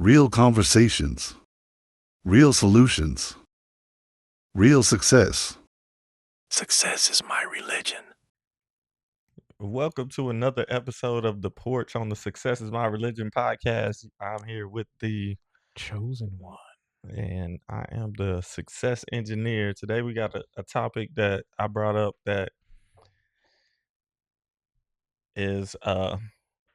Real conversations, real solutions, real success. Success is my religion. Welcome to another episode of the Porch on the Success is My Religion podcast. I'm here with the Chosen one. and I am the success engineer. Today we got a topic that I brought up that is a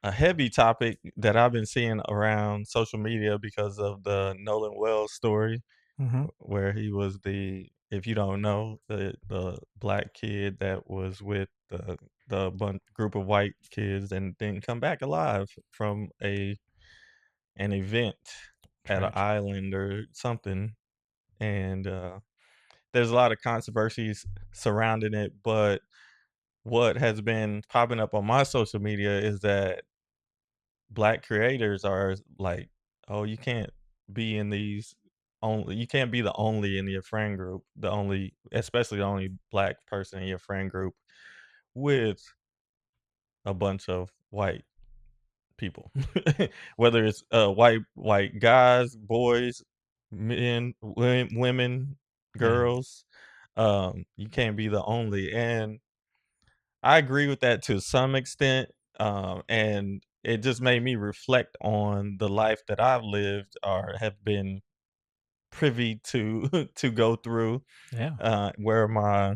heavy topic that I've been seeing around social media because of the Nolan Wells story, Mhm. where he was if you don't know, the black kid that was with the group of white kids and didn't come back alive from an event at an Tragic. island or something. And there's a lot of controversies surrounding it, but what has been popping up on my social media is that black creators are like, oh, you can't be in these only you can't be the only in your friend group, the only especially the only black person in your friend group with a bunch of white people. Whether it's white guys, boys, men, women, Yeah. girls, you can't be the only. And I agree with that to some extent. And it just made me reflect on the life that I've lived or have been privy to to go through, Yeah. where my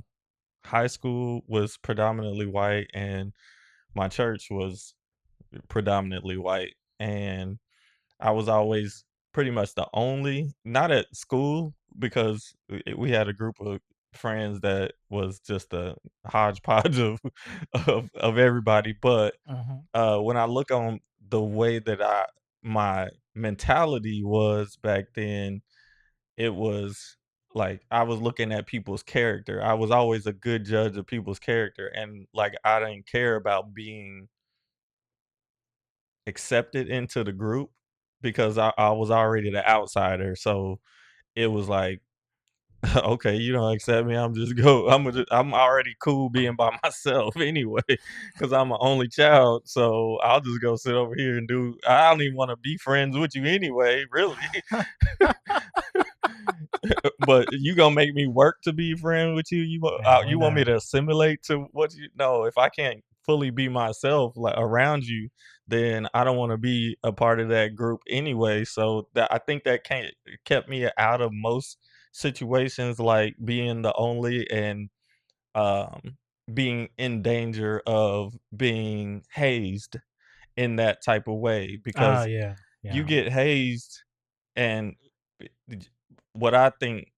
high school was predominantly white and my church was predominantly white. And I was always pretty much the only, not at school because we had a group of friends that was just a hodgepodge of of everybody. But Mhm. when I look on the way that my mentality was back then, it was like I was looking at people's character. I was always a good judge of people's character, and like I didn't care about being accepted into the group because I was already the outsider. So it was like, okay, you don't accept me. I'm already cool being by myself anyway, because I'm an only child. So I'll just go sit over here and I don't even want to be friends with you anyway, really. But you gonna make me work to be friend with you? Yeah, we're You want me not. to assimilate to what you know? If I can't fully be myself like around you, then I don't want to be a part of that group anyway. So that I think that can't kept me out of most situations, like being the only and um, being in danger of being hazed in that type of way Oh, because yeah. you Yeah. get hazed and what I think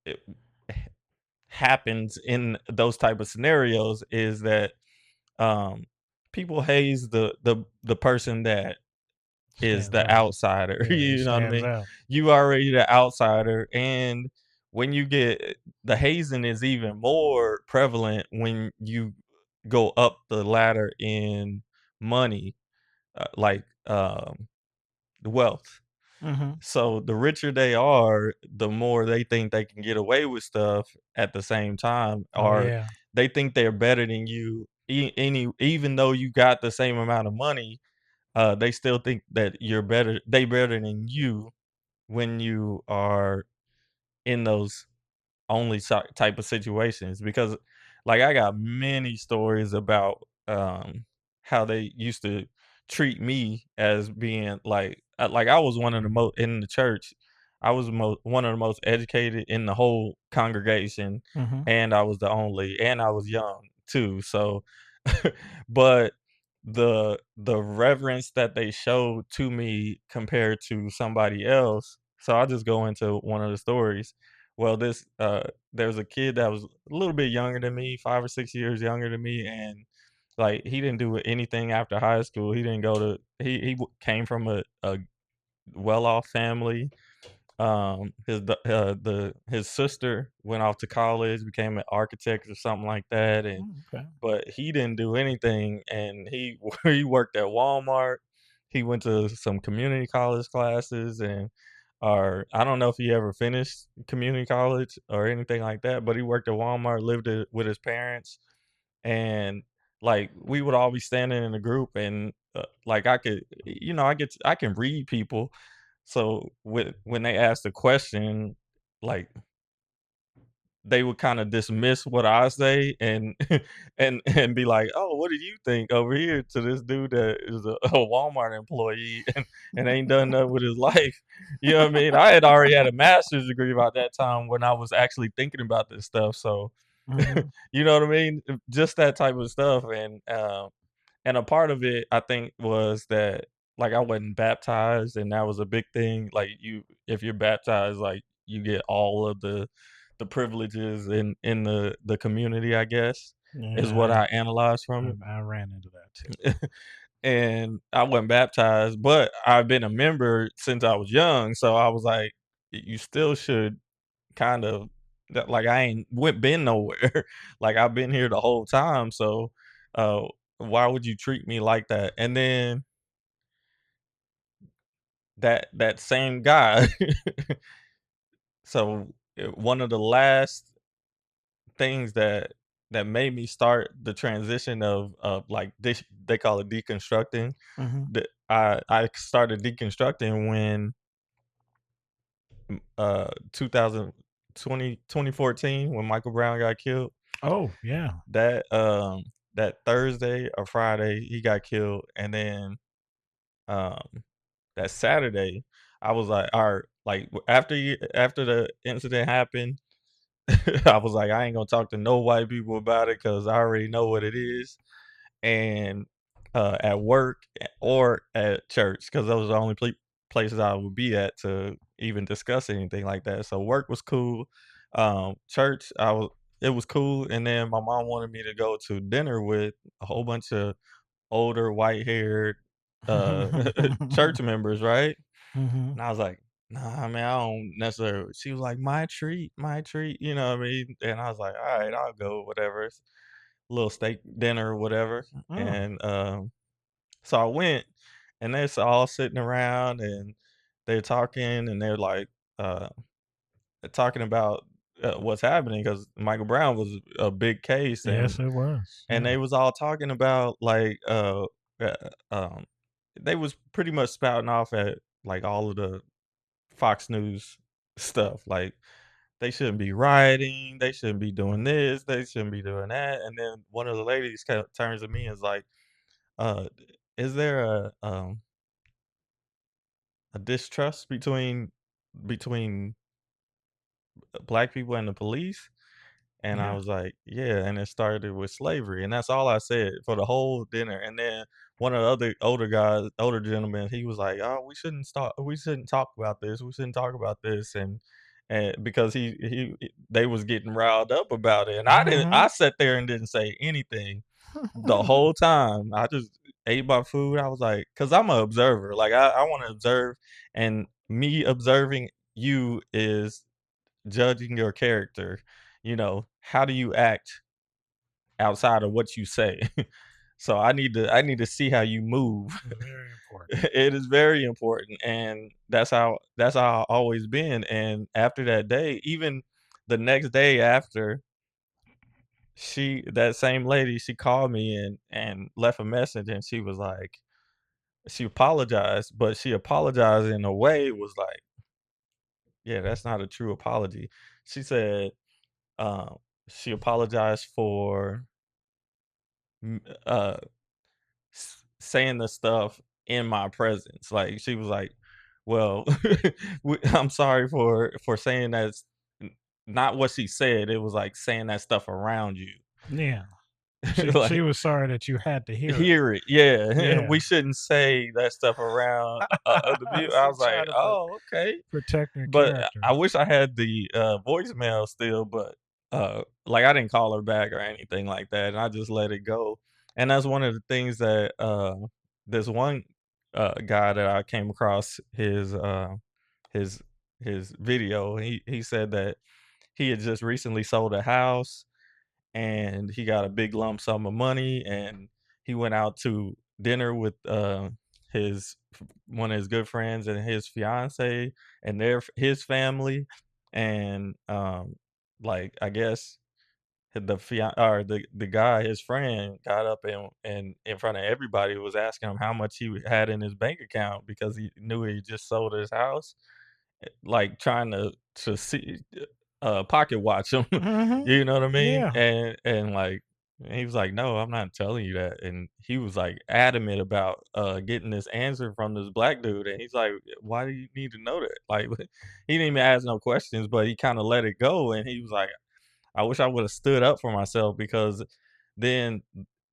it happens in those type of scenarios is that um people haze the person that is Stands the out. outsider. Yeah, who You know what I stands mean? out. You already the outsider, and when you get the hazing is even more prevalent when you go up the ladder in money, like wealth. Mhm. So the richer they are, the more they think they can get away with stuff at the same time, Oh, or yeah. they think they're better than you. Even though you got the same amount of money, they still think that you're better. They better than you when you are in those only type of situations because like I got many stories about how they used to treat me as being like I was one of the most in the church. I was one of the most educated in the whole congregation, Mhm. and I was the only, and I was young too. So but the reverence that they showed to me compared to somebody else, so I'll just go into one of the stories. Well, there was a kid that was a little bit younger than me, 5 or 6 years younger than me, and, like, he didn't do anything after high school. He didn't go to came from a well-off family. His sister went off to college, became an architect or something like that, and Okay. but he didn't do anything, and he he worked at Walmart. He went to some community college classes or I don't know if he ever finished community college or anything like that, but he worked at Walmart, lived with his parents, and like we would all be standing in a group, and like I could, I can read people. So when they ask the question, like they would kind of dismiss what I say and and be like, "Oh, what do you think over here?" To this dude that is a Walmart employee and ain't done nothing with his life. You know what I mean? I had already had a master's degree about that time when I was actually thinking about this stuff. So, Mhm. you know what I mean? Just that type of stuff, and a part of it, I think, was that, like, I wasn't baptized, and that was a big thing. Like, if you're baptized, like, you get all of the privileges in the community, I guess, is what Yeah, I analyzed from I ran into that too. it. And I wasn't baptized, but I've been a member since I was young, so I was like, you still should kind of that like I ain't been nowhere. Like I've been here the whole time. So uh why would you treat me like that? And then that same guy. So one of the last things that made me start the transition of like this, they call it deconstructing. Mhm. That I started deconstructing when 2014 when Michael Brown got killed. Oh, yeah. That Thursday or Friday, he got killed, and then, um, that Saturday, I was like, "Alright," like, after the incident happened, I was like, "I ain't gonna talk to no white people about it because I already know what it is." And at work or at church because those are the only places I would be at to even discuss anything like that. So work was cool. Church, it was cool. And then my mom wanted me to go to dinner with a whole bunch of older white haired uh church members, right? Mhm. And I was like, nah, man, I don't necessarily. She was like, my treat, you know what I mean? And I was like, all right, I'll go, whatever. It's a little steak dinner or whatever. Mm. And so I went, and they're all sitting around, and they're talking, and they're like, uh, talking about what's happening because Michael Brown was a big case, Yes, it was. and Yeah. they was all talking about like uh um they was pretty much spouting off at like all of the Fox News stuff. Like they shouldn't be rioting, they shouldn't be doing this, they shouldn't be doing that. And then one of the ladies kind of turns to me and is like, uh, is there a distrust between black people and the police? And I Yeah. was like, "Yeah," and it started with slavery, and that's all I said for the whole dinner. And then one of the other older gentlemen, he was like, "Oh, we shouldn't talk about this. We shouldn't talk about this." And because they was getting riled up about it, and Mhm. I sat there and didn't say anything the whole time. I just ate my food. I was like, because I'm an observer. Like I want to observe, and me observing you is judging your character. How do you act outside of what you say? So I need to see how you move. Very important. It is very important, and that's how I always been. And after that day, even the next day after, that same lady, she called me and left a message, and she was like, she apologized, but she apologized in a way was like, yeah, that's not a true apology. She said, um, she apologized for m saying the stuff in my presence. Like, she was like, "Well, I'm sorry for saying that's not what she said. It was like saying that stuff around you." Yeah. She Like, was sorry that you had to hear it. hear it. Yeah. Yeah. We shouldn't say that stuff around other people. I She was like, tried to "Oh, okay." protect her But I character. wish I had the, voicemail still, but, like, I didn't call her back or anything like that, and I just let it go. And that's one of the things that, this one, guy that I came across his his video. He said that he had just recently sold a house, and he got a big lump sum of money, and he went out to dinner with his one of his good friends and his fiance and his family, and like I guess or the guy, his friend, got up and in front of everybody was asking him how much he had in his bank account because he knew he just sold his house, like trying to see pocket watch him. Mhm. You know what I mean? Yeah. And like he was like, "No, I'm not telling you that." And he was like adamant about getting this answer from this black dude. And he's like, "Why do you need to know that?" Like he didn't even ask no questions, but he kind of let it go. And he was like, I wish I would have stood up for myself because then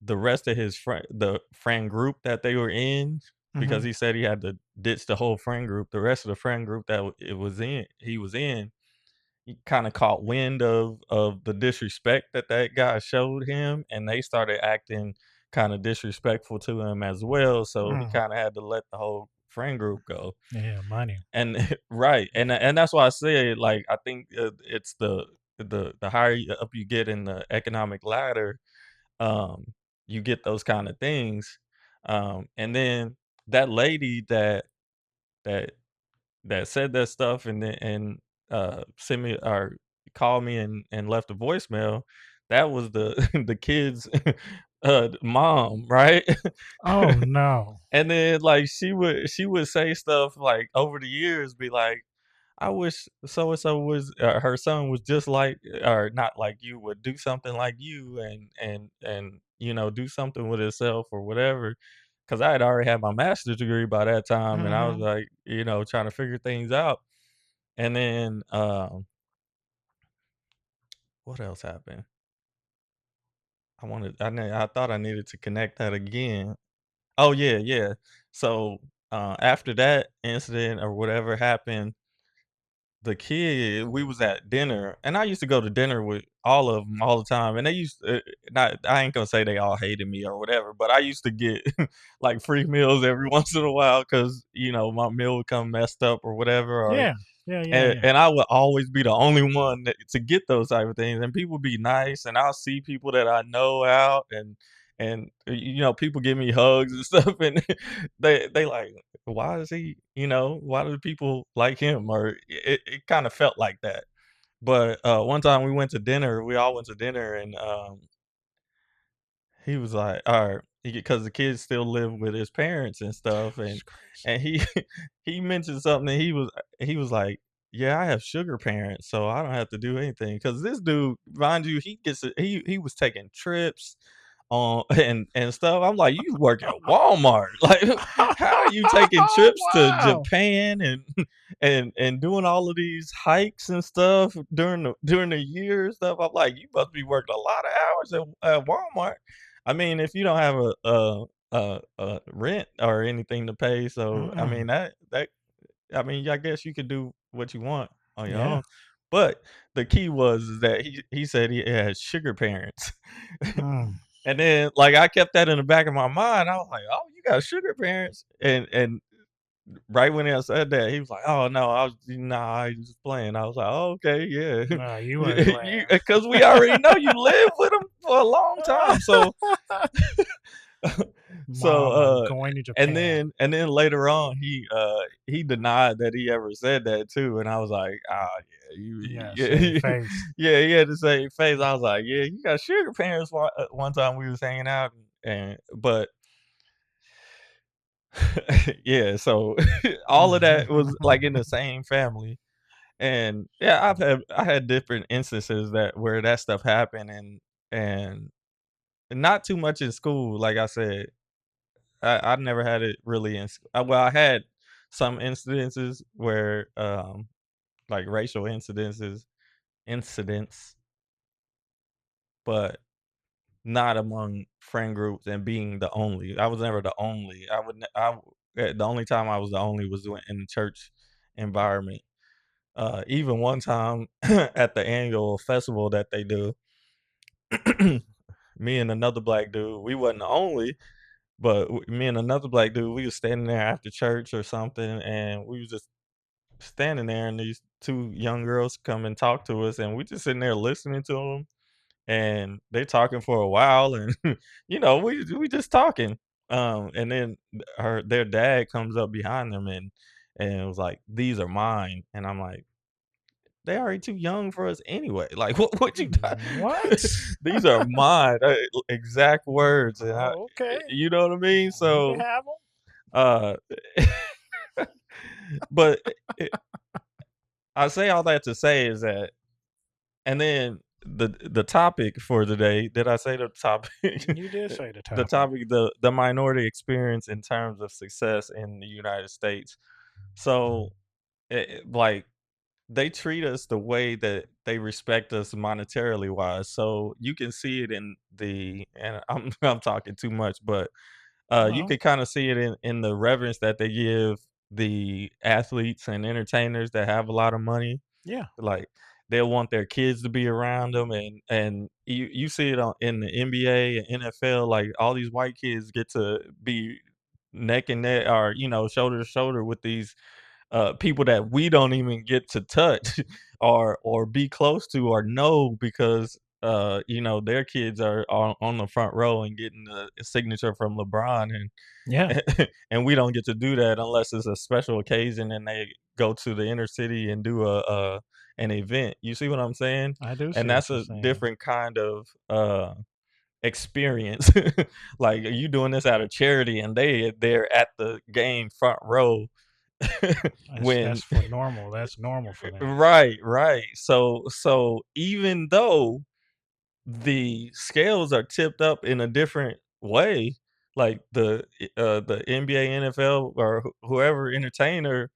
the rest of the friend group that they were in, because Mhm. he said he had to ditch the whole friend group, the rest of the friend group that he was in, he kind of caught wind of the disrespect that that guy showed him, and they started acting kind of disrespectful to him as well. So he Mm. kind of had to let the whole friend group go. Yeah, money. And right, and that's why I said, like, I think, it's the higher up you get in the economic ladder, um, you get those kinda things, and then that lady that that said that stuff and sent me or called me and left a voicemail, that was the the kid's, mom, right? Oh, no. And then, like, she would say stuff, like, over the years, be like, "I wish so and so was her son was just like or not like you, would do something like you and, do something with himself or whatever." Because I had already had my master's degree by that time, and I was, Mhm. like, trying to figure things out. And then, what else happened? I thought I needed to connect that again. Oh, yeah, yeah. So, after that incident or whatever happened, the kid, we was at dinner, and I used to go to dinner with all of them all the time, and they used not I ain't gonna say they all hated me or whatever, but I used to get, like, free meals every once in a while because my meal would come messed up or whatever, or Yeah. Yeah, yeah, and yeah. and I would always be the only one to get those type of things, and people be nice, and I'll see people that I know out, and people give me hugs and stuff, and they like, "Why is he?" "Why do people like him?" Or it kinda felt like that. But, one time we all went to dinner, and, he was like or because the kids still live with his parents and stuff, Goodness and gracious. and he he mentioned something, and he was like, "Yeah, I have sugar parents, so I don't have to do anything." Because this dude, mind you, he was taking trips on and stuff. I'm like, "You work at Walmart. Like, how are you taking trips to Wow. Japan and and doing all of these hikes and stuff during the year and stuff?" I'm like, "You must be working a lot of hours at Walmart." I mean, if you don't have a rent or anything to pay, so, I Mm-mm. mean, that I mean, I guess you could do what you want on your Yeah. own, but the key was is that he said he had sugar parents. Mm. And then, like, I kept that in the back of my mind, I was like, "Oh, you got sugar parents?" And right when I said that, he was like, "Oh, no, I was just playing." I was like, "Oh, okay, yeah." No, you weren't playing. Because we already know you lived with him for a long time, so so, Mom, I'm going to and Japan. then later on, he denied that he ever said that too, and I was like, "Ah, yeah, Yeah, save yeah." face. Yeah, he had the same face. I was like, "Yeah, you got sugar parents." One time we was hanging out, and but yeah, so all of that was, like, in the same family, and, yeah, I had different instances where that stuff happened, and not too much in school, like I said. I never had it really well, I had some incidences where, like racial incidents, but not among friend groups and being the only. I was never the only. I would ne the only time I was the only was in the church environment. Even one time at the annual festival that they do, me and another black dude, we wasn't the only, but me and another black dude, we was standing there after church or something, and we was just standing there, and these two young girls come and talk to us, and we just sitting there listening to them, and they talking for a while, and we just talking, and then their dad comes up behind them and was like, "These are mine," and I'm like, they already too young for us anyway. Like, what you What? these are mine exact words, and Oh, okay. you know what I mean. You can So, have them. uh, but it, I say all that to say is that, and then the topic for today. Did I say the topic? You did say the The topic. topic, the minority experience in terms of success in the United States. So, like, they treat us the way that they respect us monetarily wise. So you can see it in the, and I'm I'm talking too much, but you Well, could kind of see it in the reverence that they give the athletes and entertainers that have a lot of money. yeah, Like, they'll want their kids to be around them, and you see it in the NBA and NFL. Like, all these white kids get to be neck and neck, or shoulder to shoulder with these people that we don't even get to touch or be close to or know, because their kids are on the front row and getting the signature from LeBron, yeah, and we don't get to do that unless it's a special occasion and they go to the inner city and do a an event. You see what I'm saying? I do And see what that's you're a saying. different kind of experience. Like, you doing this out of charity and they're at the game front row That's when for normal. That's normal for them. right, right. So even though the scales are tipped up in a different way, like the NBA, NFL, or whoever entertainer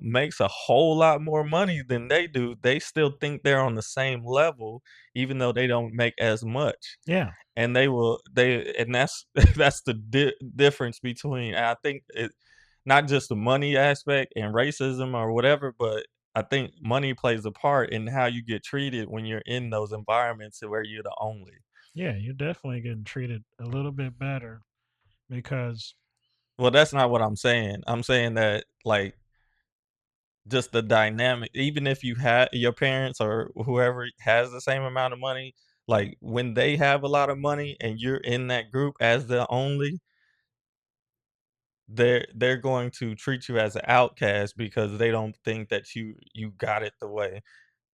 makes a whole lot more money than they do, they still think they're on the same level, even though they don't make as much. Yeah, And that's that's the difference between, I think, not just the money aspect and racism or whatever, but I think money plays a part in how you get treated when you're in those environments where you're the only. yeah, you're definitely getting treated a little bit better because Well, that's not what I'm saying. I'm saying that, like, just the dynamic, even if you had your parents or whoever has the same amount of money, like, when they have a lot of money and you're in that group as the only, they're going to treat you as an outcast because they don't think that you got it the way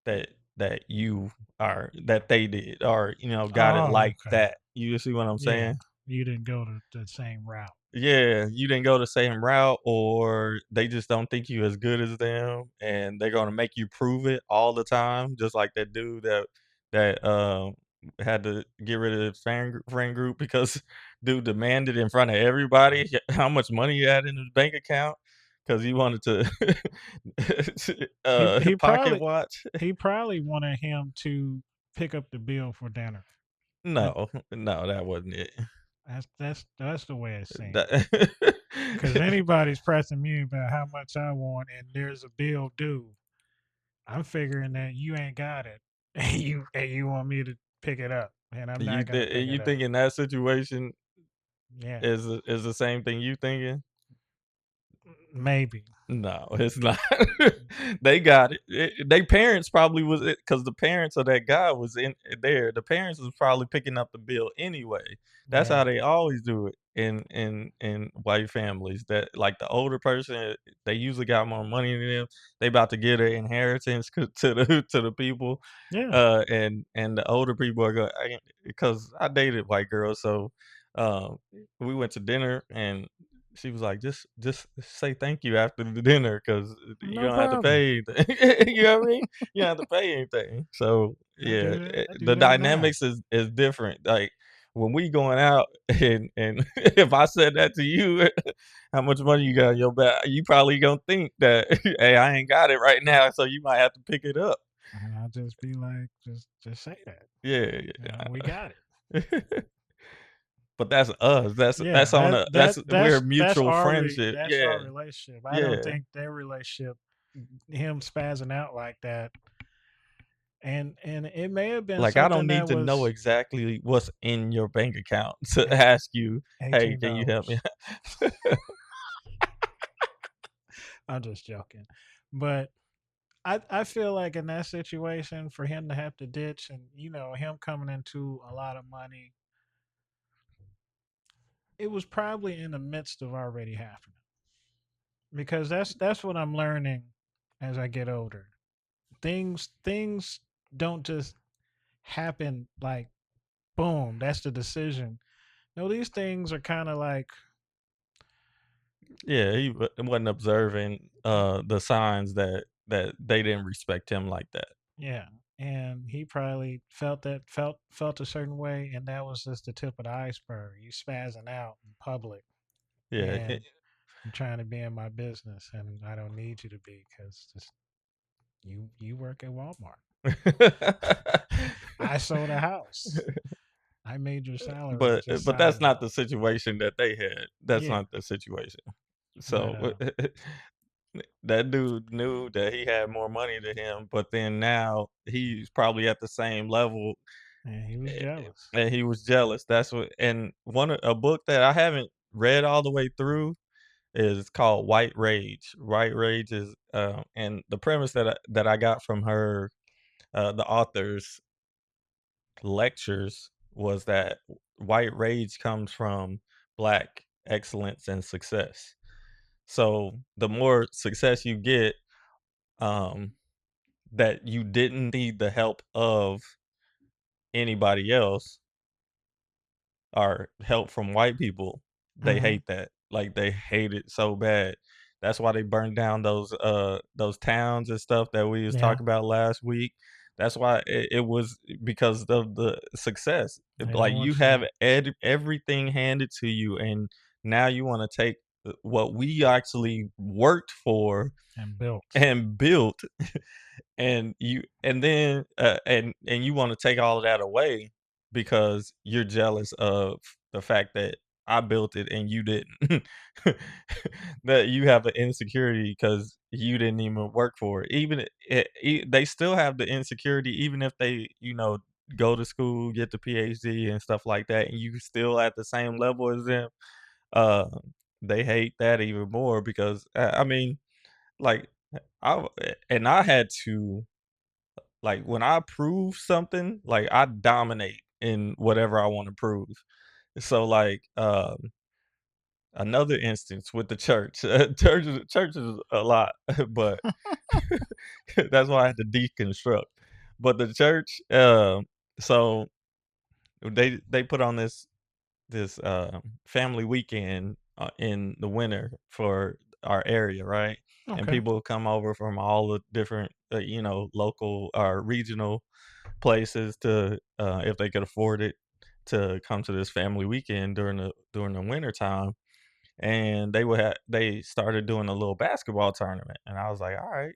that that they did, or got it oh, like okay. that. You see what I'm Yeah, saying? you didn't go to the same route. Yeah, you didn't go the same route, or they just don't think you as good as them, and they're gonna make you prove it all the time, just like that dude that had to get rid of his friend group because dude demanded in front of everybody how much money he had in his bank account because he wanted to He pocket probably watch. he probably wanted him to pick up the bill for dinner. That No, no, that wasn't it. that's the way it seemed. That Because anybody's pressing me about how much I want, and there's a bill due. I'm figuring that you ain't got it, and you want me to pick it up, and I'm not gonna pick you it up. think in that situation Yeah, is the same thing you thinking? maybe. No, it's not. They got it. They parents probably was it because the parents of that guy was in there. The parents was probably picking up the bill anyway. That's Yeah, how they always do it in white families. That, like, the older person, they usually got more money than them. They about to get an inheritance to the people, yeah. and the older people are going, because I dated white girls, so um, we went to dinner and she was like, "Just say thank you after the dinner, cause you No don't have to problem. pay anything." You know what I mean? You don't have to pay anything. So, yeah, I do the that now. dynamics is different. Like, when we going out and if I said that to you, how much money you got in your back, you probably gonna think that, "Hey, I ain't got it right now," so you might have to pick it up. And I'll just be like, just say that. Yeah, We got it. yeah. But that's us. Yeah, That's on we're mutual friendship. that's our Yeah, relationship. I don't yeah. think their relationship, him spazzing out like that, and it may have been Like, I something don't need that to know was exactly what's in your bank account to eight- ask you, "Hey, can you help me?" $18. I'm just joking, but I feel like in that situation for him to have to ditch and him coming into a lot of money, it was probably in the midst of already happening because that's what I'm learning as I get older. things don't just happen like boom, that's the decision. No, these things are kind of like, Yeah, he wasn't observing the signs that they didn't respect him like that. yeah. And he probably felt a certain way, and that was just the tip of the iceberg. You spazzing out in public, Yeah. and I'm trying to be in my business, and I don't need you to be because you work at Walmart. I sold a house. I made your salary just but high that's not enough. the situation that they had. That's Yeah, not the situation. but So that dude knew that he had more money than him, but then now he's probably at the same level, and he was jealous. and he was jealous. That's what. And a book that I haven't read all the way through is called White Rage. White Rage is, and the premise that I got from her, the author's lectures was that white rage comes from black excellence and success. So the more success you get, um, that you didn't need the help of anybody else or help from white people, they Hmm. hate that. Like they hate it so bad. That's why they burned down those towns and stuff that we was Yeah, talking about last week. That's why it was because of the success. they don't Like you want you have everything handed to you, and now you want to take what we actually worked for and built. and built, and you want to take all of that away because you're jealous of the fact that I built it and you didn't. That you have an insecurity because you didn't even work for it. Even they still have the insecurity, even if they, go to school, get the PhD and stuff like that, and you still at the same level as them. Uh, they hate that even more because I mean, like I had to, like, when I prove something, like, I dominate in whatever I wanna prove. So, like, another instance with the church. Church is a lot, but that's why I had to deconstruct. But the church, so they put on this family weekend, in the winter for our area, right? And Okay. people come over from all the different, local or regional places to, if they could afford it, to come to this family weekend during the winter time. And they started doing a little basketball tournament, and I was like, all right.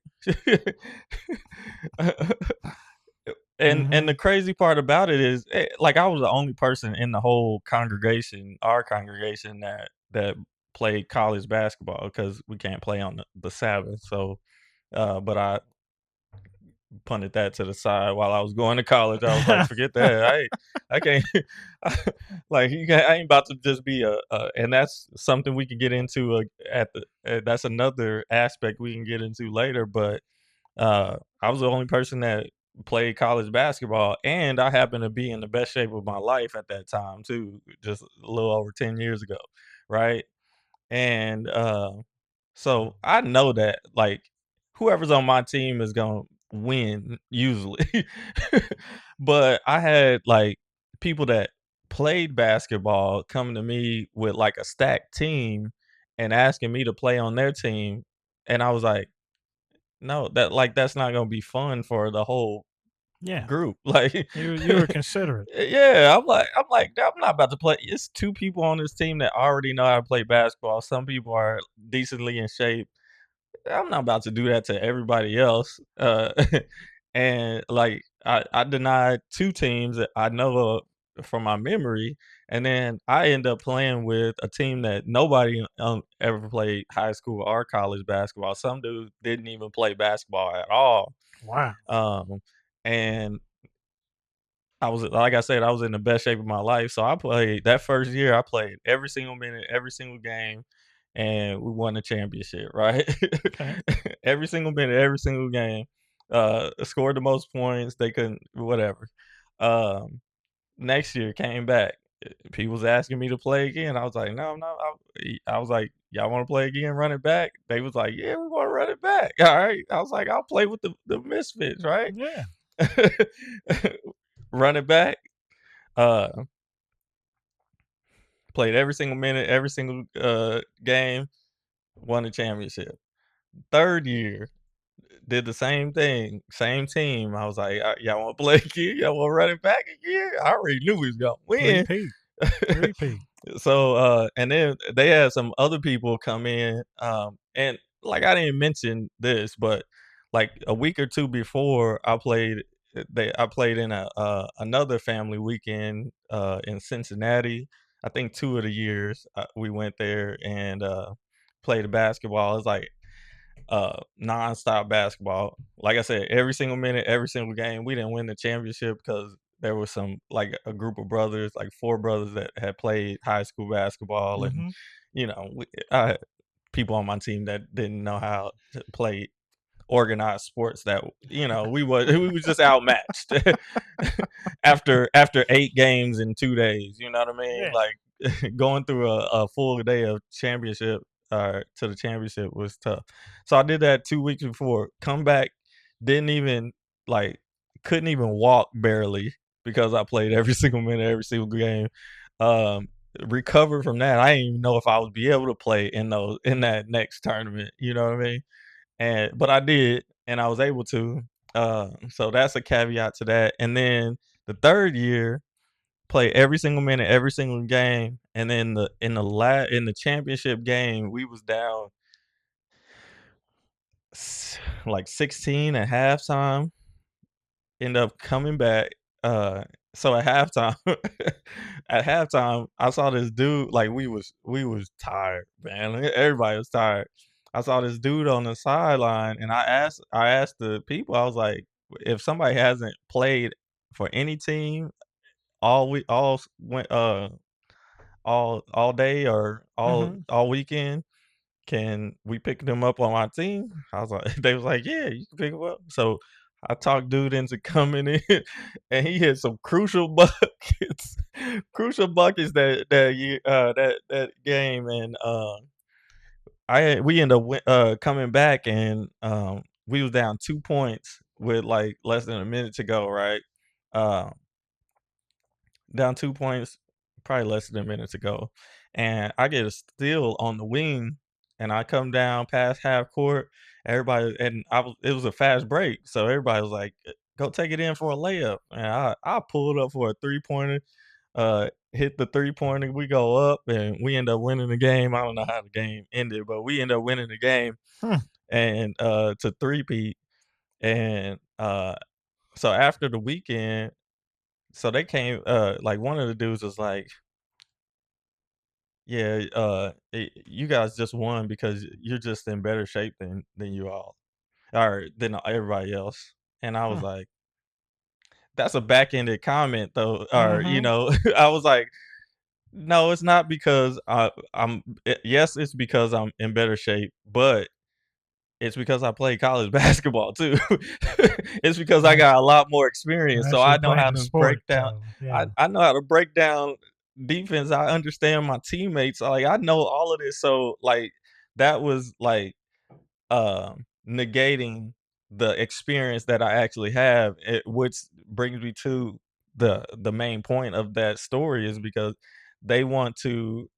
And the Hmm. crazy part about it is, like, I was the only person in the whole congregation, our congregation, that played college basketball because we can't play on the Sabbath. So, but I punted that to the side while I was going to college. I was like, forget that. I can't. Like, I ain't about to just be and that's something we can get into, that's another aspect we can get into later. But I was the only person that played college basketball, and I happened to be in the best shape of my life at that time too, just a little over 10 years ago, right? And so I know that, like, whoever's on my team is gonna win usually. But I had, like, people that played basketball coming to me with, like, a stacked team and asking me to play on their team, and I was like, no, that's not gonna be fun for the whole Yeah, group. Like, you were considerate. yeah, I'm like, I'm not about to play. It's two people on this team that already know how to play basketball. Some people are decently in shape. I'm not about to do that to everybody else. And like, I denied two teams that I know of from my memory, and then I end up playing with a team that nobody ever played high school or college basketball. Some dudes didn't even play basketball at all. Wow. Um, and I was, like I said, I was in the best shape of my life. So I played that first year. I played every single minute, every single game, and we won the championship. Right, Okay. every single minute, every single game. Scored the most points. They couldn't, whatever. Um, Next year came back. people was asking me to play again. I was like, no, no. I was like, y'all want to play again, run it back? They was like, yeah, we want to run it back. All right. I was like, I'll play with the misfits, right? Yeah. Run it back. Uh, Played every single minute, every single game, won the championship. Third year, did the same thing, same team. I was like, y'all want to play again? Y'all want to run it back again? I already knew we was gonna win. Three-peat. Three-peat. So and then they had some other people come in, and like I didn't mention this, but like a week or two before I played in a another family weekend in Cincinnati. I think 2 of the years we went there and played basketball. It's like nonstop basketball. Like I said, every single minute, every single game. We didn't win the championship because there was some like a group of brothers, like 4 brothers that had played high school basketball, and Mhm. I had people on my team that didn't know how to play organized sports that we was just outmatched after 8 games in 2 days. You know what I mean? Yeah. Like going through a full day of championship to the championship was tough. So I did that 2 weeks before. Come back, didn't even like couldn't even walk barely because I played every single minute, every single game. Um, Recovered from that. I didn't even know if I would be able to play in that next tournament. You know what I mean? But I did, and I was able to. So that's a caveat to that. And then the third year, play every single minute, every single game, and then in the championship game, we was down like 16 at halftime. End up coming back. So at halftime, I saw this dude. Like we was tired, man. Everybody was tired. I saw this dude on the sideline, and I asked the people. I was like, if somebody hasn't played for any team all week, all day or Mhm. all weekend, can we pick them up on my team? I was like, they was like, yeah, you can pick him up. So I talked dude into coming in, and he hit some crucial buckets, crucial buckets that game, and we ended up coming back, and we was down 2 points with like less than a minute to go, right? Um, Down 2 points, probably less than a minute to go, and I get a steal on the wing, and I come down past half court. Everybody and it was a fast break, so everybody was like, "Go take it in for a layup," and I pulled up for a 3-pointer, hit the 3-pointer. We go up, and we end up winning the game. I don't know how the game ended, but we end up winning the game Hmm. and to three-peat. And so after the weekend, so they came. Like one of the dudes was like, yeah, you guys just won because you're just in better shape than you all or than everybody else. And I was Hmm. like, that's a backhanded comment though. Or, Mhm. I was like, no, it's not because yes, it's because I'm in better shape, but it's because I played college basketball too. It's because I Nice. got a lot more experience. So Nice. You I know playing how the to break sport down. though. I, Yeah. I know how to break down defense. I understand my teammates. Like I know all of this. So like that was like negating the experience that I actually have, which brings me to the main point of that story is because they want to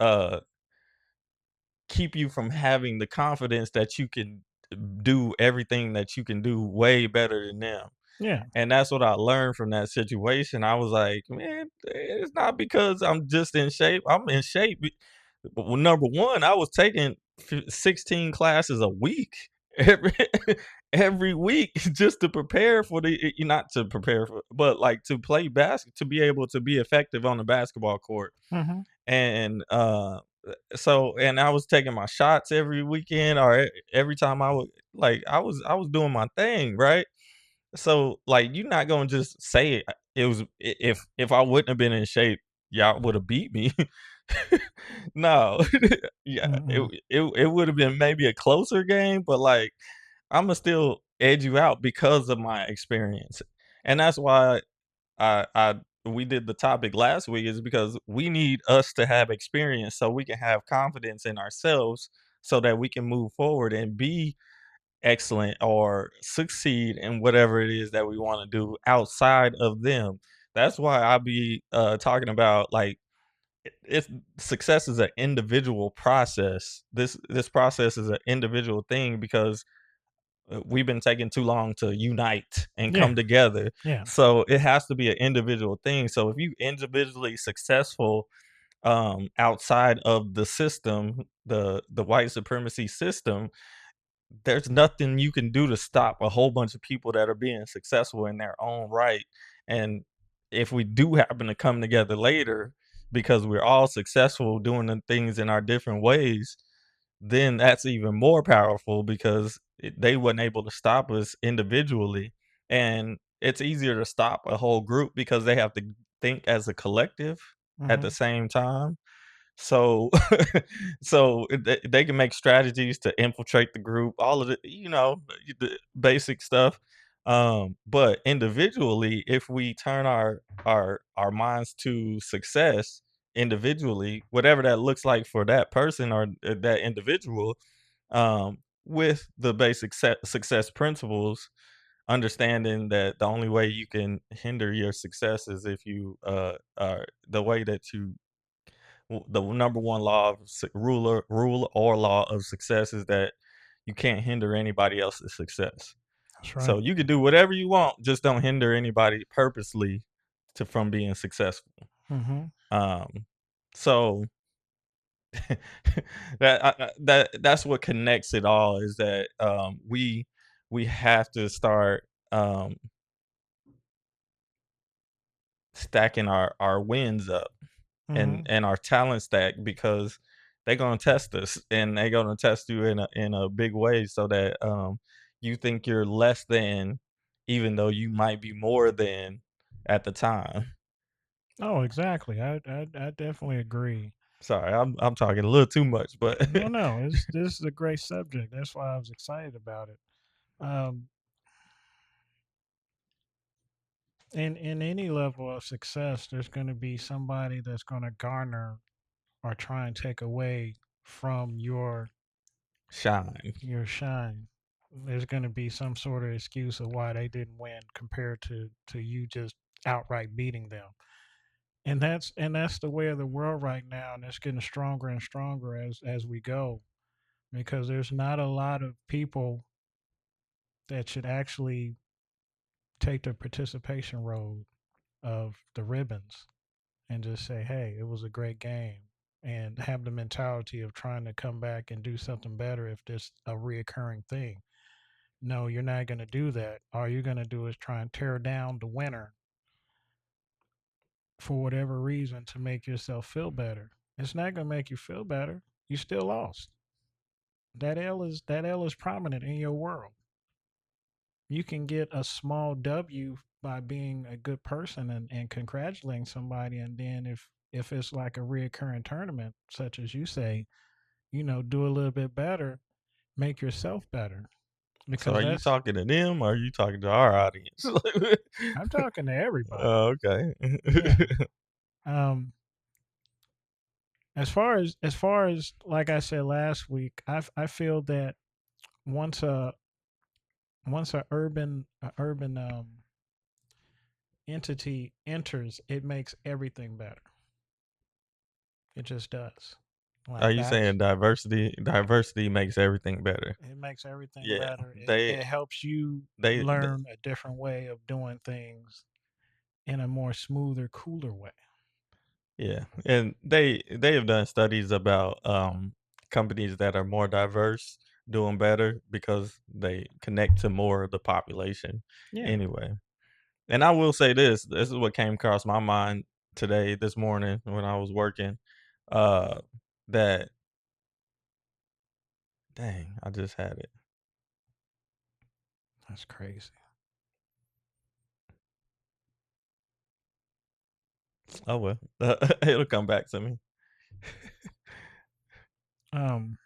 keep you from having the confidence that you can do everything that you can do way better than them. Yeah. And that's what I learned from that situation. I was like, man, it's not because I'm just in shape. I'm in shape. Well, number one, I was taking 16 classes a week every every week just to prepare for not to prepare for, but like to play to be able to be effective on the basketball court. Mhm. And and I was taking my shots every weekend or every time I would like I was doing my thing, right? So like you're not gonna just say it was if I wouldn't have been in shape, y'all would have beat me. No. Yeah, Mm-mm. it would have been maybe a closer game, but like Imma still edge you out because of my experience. And that's why I we did the topic last week is because we need us to have experience so we can have confidence in ourselves so that we can move forward and be excellent or succeed in whatever it is that we want to do outside of them. That's why I be talking about like it's success is an individual process. This process is an individual thing because we've been taking too long to unite and Yeah. come together. Yeah. So it has to be an individual thing. So if you individually successful outside of the system, the white supremacy system, there's nothing you can do to stop a whole bunch of people that are being successful in their own right. And if we do happen to come together later because we're all successful doing the things in our different ways, then that's even more powerful because they weren't able to stop us individually. And it's easier to stop a whole group because they have to think as a collective at the Hmm. same time. So, they can make strategies to infiltrate the group, all of the basic stuff. But individually, if we turn our minds to success individually, whatever that looks like for that person or that individual, with the basic success principles, understanding that the only way you can hinder your success is if you are the way that you the number one law of rule or law of success is that you can't hinder anybody else's success. That's So right. you can do whatever you want, just don't hinder anybody purposely to from being successful. Hmm. Um, so that's what connects it all is that we have to start stacking our wins up Hmm. and our talent stack because they're gonna test us and they're gonna test you in a big way so that you think you're less than even though you might be more than at the time. Oh, exactly. I definitely agree. Sorry, I'm talking a little too much, but No, no, this is a great subject. That's why I was excited about it. Um, in any level of success, there's going to be somebody that's going to garner or try and take away from shine. your shine. There's going to be some sort of excuse of why they didn't win compared to you just outright beating them. And that's the way of the world right now, and it's getting stronger and stronger as we go, because there's not a lot of people that should actually take the participation road of the ribbons and just say, hey, it was a great game, and have the mentality of trying to come back and do something better if this a reoccurring thing. No, you're not going to do that. All you're going to do is try and tear down the winner for whatever reason to make yourself feel better. It's not going to make you feel better. You still lost. That L is prominent in your world. You can get a small W by being a good person and congratulating somebody, and then if it's like a reoccurring tournament, such as you say, do a little bit better, make yourself better, So because are you that's talking to them or are you talking to our audience? I'm talking to everybody. Oh, okay. Yeah. Um, as far as like I said last week, I feel that once a once a urban entity enters, it makes everything better. It just does. Are Like you that's saying diversity makes everything better? it makes everything Yeah. better. It They it helps you they learn a different way of doing things in a more smoother, cooler way. Yeah, and they have done studies about companies that are more diverse doing better because they connect to more of the population Yeah, anyway. And I will say this is what came across my mind today, this morning when I was working. Uh that dang, I just had it. that's crazy. Oh well. It'll come back to me. Um,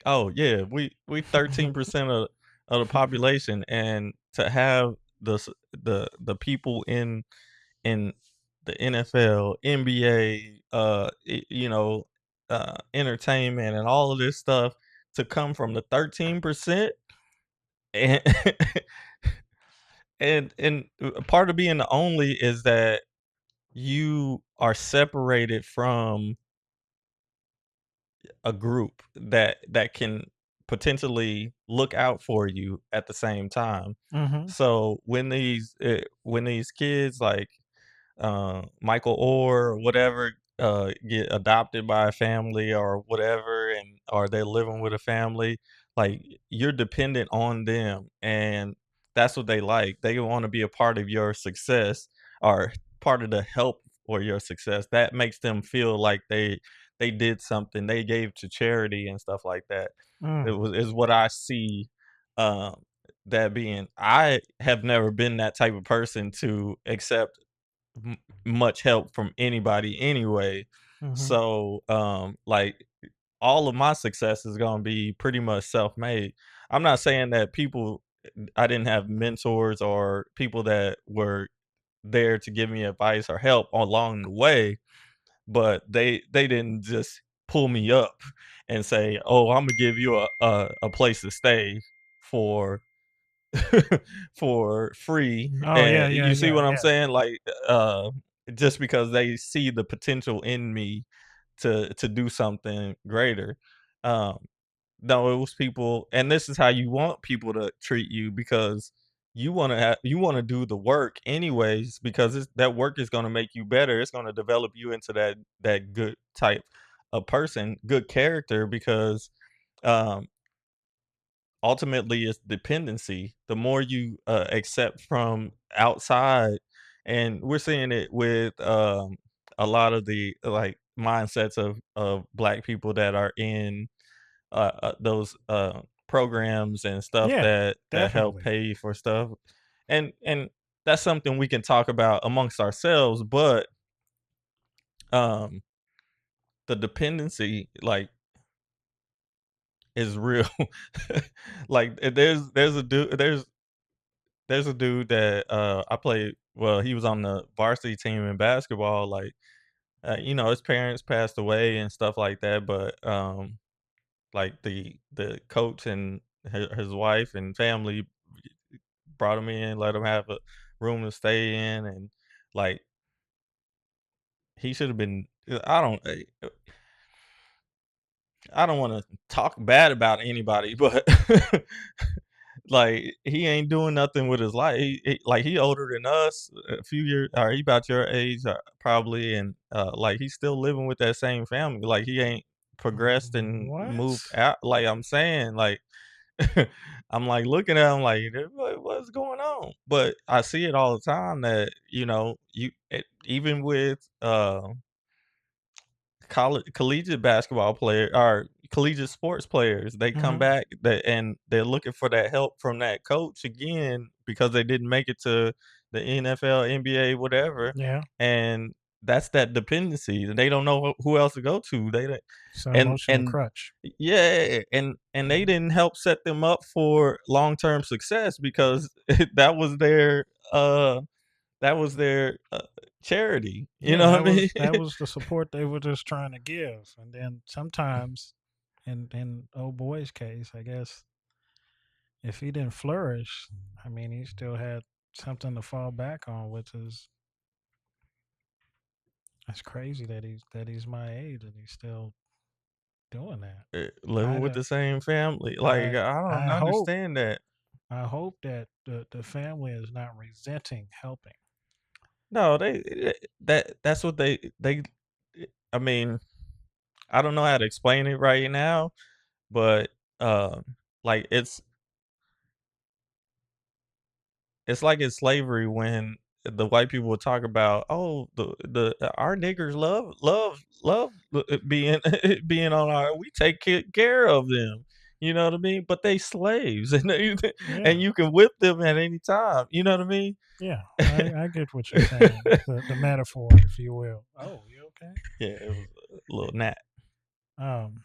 Oh yeah, we 13% of the population, and to have the people in the NFL, NBA, entertainment and all of this stuff to come from the 13%. And and part of being the only is that you are separated from a group that can potentially look out for you at the same time. Mm-hmm. So when these kids like Michael or whatever get adopted by a family or whatever, and or they're living with a family, like you're dependent on them, and that's what they like. They want to be a part of your success or part of the help for your success. That makes them feel like they did something. They gave to charity and stuff like that. It Mm. was is what I see. Um, that being, I have never been that type of person to accept much help from anybody anyway. Mm-hmm. So, like all of my success is gonna be pretty much self-made. I'm not saying that I didn't have mentors or people that were there to give me advice or help along the way, but they didn't just pull me up and say, "Oh, I'm gonna give you a place to stay for for free," Oh yeah, and yeah, you see yeah, what I'm yeah. saying? Like, just because they see the potential in me to do something greater. Um, no, it was people, and this is how you want people to treat you because you wanna do the work anyways because that work is gonna make you better. It's gonna develop you into that good type of person, good character because, um ultimately it's dependency. The more you accept from outside, and we're seeing it with a lot of the like mindsets of black people that are in those programs and stuff Yeah, that help definitely. pay for stuff, and that's something we can talk about amongst ourselves. But um the dependency like is real. Like there's a dude that, I played well, he was on the varsity team in basketball, like, his parents passed away and stuff like that, but, like, the coach and his wife and family brought him in, let him have a room to stay in, and, like, he should have been I don't wanna talk bad about anybody, but like he ain't doing nothing with his life. Like he older than us, a few years, or he about your age, probably, and like he's still living with that same family. Like he ain't progressed and What? moved out. Like I'm saying, like I'm like looking at him like what's going on? But I see it all the time that even with collegiate basketball player or collegiate sports players, they come Mm-hmm. back and they're looking for that help from that coach again because they didn't make it to the NFL, NBA, whatever, Yeah. and that's that dependency. They don't know who else to go to. They don't- It's an emotional and crutch. yeah, and they didn't help set them up for long term success because that was their uh charity. You Yeah, know what I mean? that was the support they were just trying to give. And then sometimes in old boy's case, I guess if he didn't flourish, I mean he still had something to fall back on, which is it's crazy that he's my age and he's still doing that. Living I with the don't same family. Like, I don't I hope understand that. that the family is not resenting helping. No, that's what I mean, I don't know how to explain it right now, but, like, it's like it's slavery when the white people will talk about, "Oh, the our niggers love being being on our we take care of them." You know what I mean? But they slaves, Yeah. and you can whip them at any time. You know what I mean? Yeah. I get what you're saying. The metaphor, if you will. Oh, you okay? Yeah, it was a little gnat. Um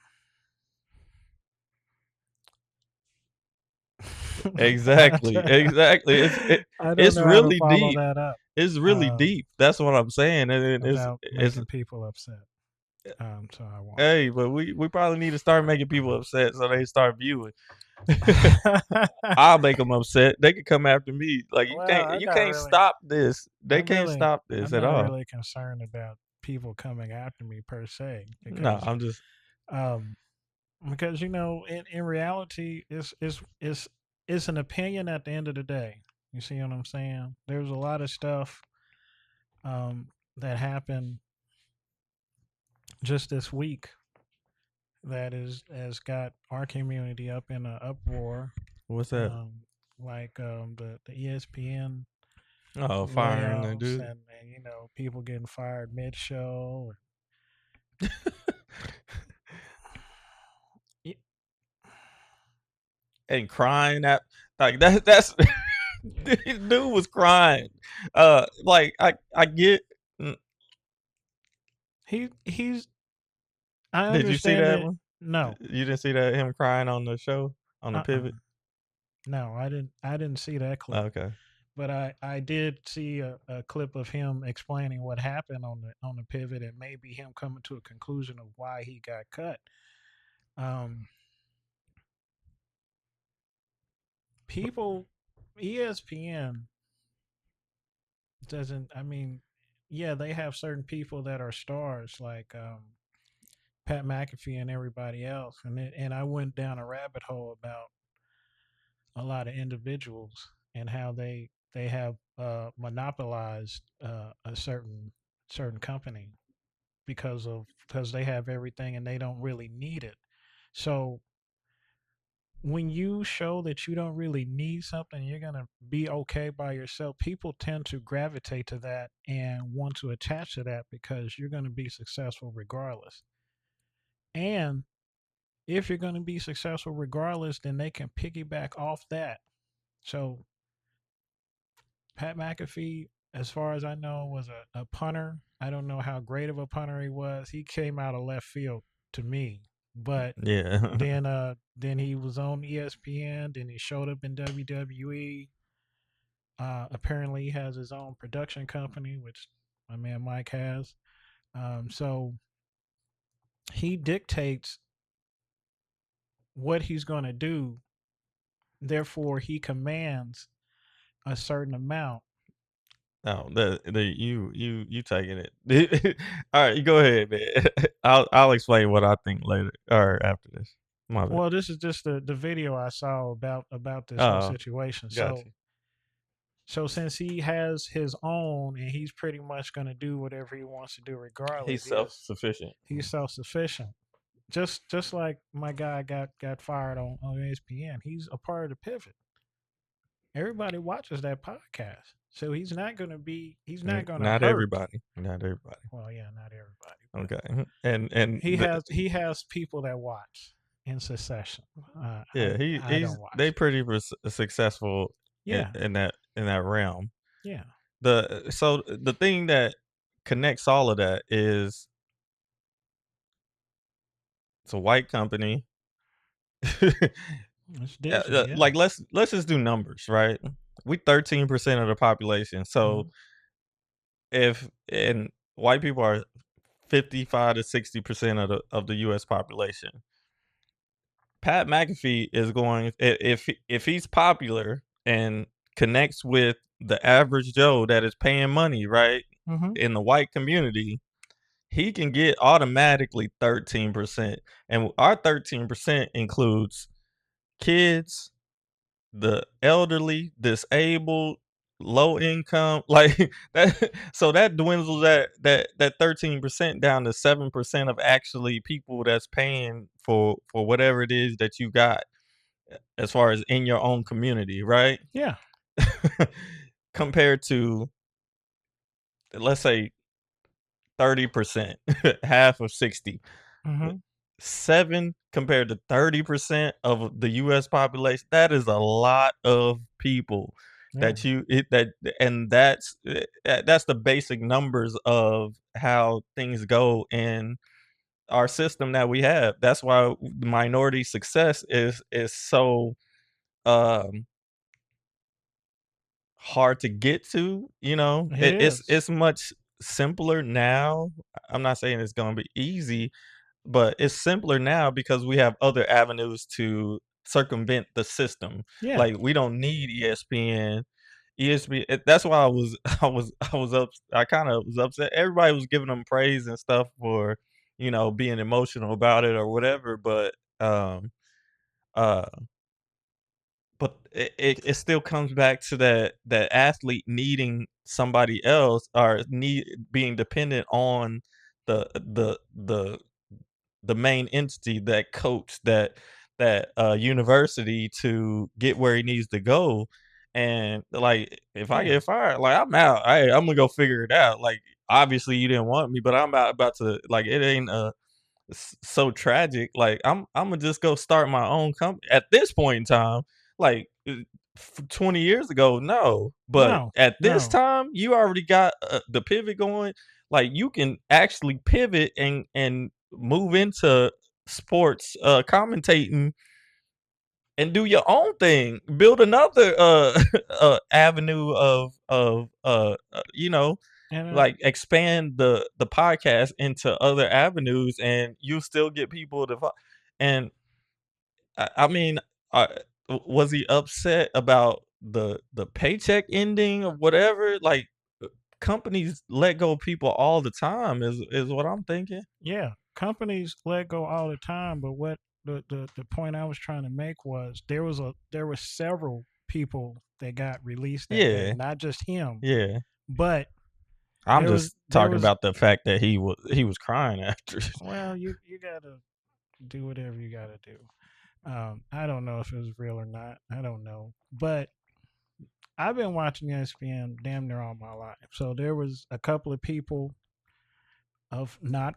Exactly, exactly. I don't It's know how to really follow deep. that up. It's really Um, deep. That's what I'm saying, and about it's making people upset. So I won't. hey, but we probably need to start making people upset so they start viewing. I'll make them upset. They can come after me. Like Well, you can't stop this. They can't stop this I'm at not all. really concerned about people coming after me per se, No, I'm just um, because in reality, it's an opinion at the end of the day. You see what I'm saying? There's a lot of stuff um, that happened just this week that has got our community up in an uproar. what's that? Um, like the ESPN Oh, firing the layoffs, dude. and people getting fired mid show. And crying at like that's this dude was crying. Like I get. mm, He's I Did you see understand that that. one? No, You didn't see that him crying on the show on the uh-uh. pivot? No, I didn't see that clip. Okay. But I did see a clip of him explaining what happened on the pivot, and maybe him coming to a conclusion of why he got cut. Um, people, ESPN doesn't. I mean, yeah, they have certain people that are stars like Pat McAfee and everybody else, and I went down a rabbit hole about a lot of individuals and how they have monopolized a certain company because they have everything and they don't really need it. So when you show that you don't really need something, you're gonna be okay by yourself. People tend to gravitate to that and want to attach to that because you're gonna be successful regardless. And if you're gonna be successful regardless, then they can piggyback off that. So Pat McAfee, as far as I know, was a punter. I don't know how great of a punter he was. He came out of left field to me. But Yeah. then he was on ESPN, then he showed up in WWE. Apparently he has his own production company, which my man Mike has. So he dictates what he's going to do. Therefore, he commands a certain amount. Oh, the you taking it. All right, you go ahead, man. I'll explain what I think later or after this. My bad. Well, this is just the video I saw about this whole Oh, situation. got you. So since he has his own and he's pretty much going to do whatever he wants to do He's regardless, self-sufficient. he's self-sufficient. Just like my guy got fired on ESPN. He's a part of the pivot. Everybody watches that podcast. So he's not going to Not hurt. everybody. Not everybody. Well, yeah, not everybody, but Okay. And he has people that watch in succession. yeah, I he's don't they watch. pretty successful Yeah. in that realm. Yeah. The thing that connects all of that is it's a white company. It's Disney, yeah. Like let's just do numbers, right? We 13% of the population. So Mhm. if and white people are 55 to 60% of the US population. Pat McAfee is going if he's popular and connects with the average Joe that is paying money, right? Mhm. In the white community, he can get automatically 13%. And our 13% includes kids, the elderly, disabled, low income, like that. So that dwindles that 13% down to 7% of actually people that's paying for whatever it is that you got as far as in your own community, right? Yeah. Compared to let's say 30%, half of 60. Mhm. 7 compared to 30% of the US population, that is a lot of people Yeah. that you it that and that's the basic numbers of how things go in our system that we have. That's why minority success is so hard to get to, you know? It is. It's much simpler now. I'm not saying it's gonna be easy, but it's simpler now because we have other avenues to circumvent the system. Yeah. Like, we don't need ESPN. That's why I kinda was upset. Everybody was giving them praise and stuff for, being emotional about it or whatever, uh but it still comes back to that athlete needing somebody else or being dependent on the the the the main entity, that coach, that university to get where he needs to go. And like, if I Yeah. get fired, like, I'm out. I'm gonna go figure it out. Like, obviously you didn't want me, but I'm about to, like, it ain't so tragic. Like, I'm gonna just go start my own company at this point in time. Like, 20 years ago, no, but No. at this No. time, you already got the pivot going. Like, you can actually pivot and move into sports commentating and do your own thing. Build another avenue of And like, expand the podcast into other avenues, and you still get people to and I mean, was he upset about the paycheck ending or whatever? Like, companies let go of people all the time is what I'm thinking. yeah, companies let go all the time. But what the point I was trying to make was there were several people that got released that day, Yeah, not just him, yeah. but I'm just there talking was about the fact that he was crying after. well, you gotta do whatever you gotta do. I don't know if it was real or not. I don't know, but I've been watching ESPN damn near all my life. So there was a couple of people of not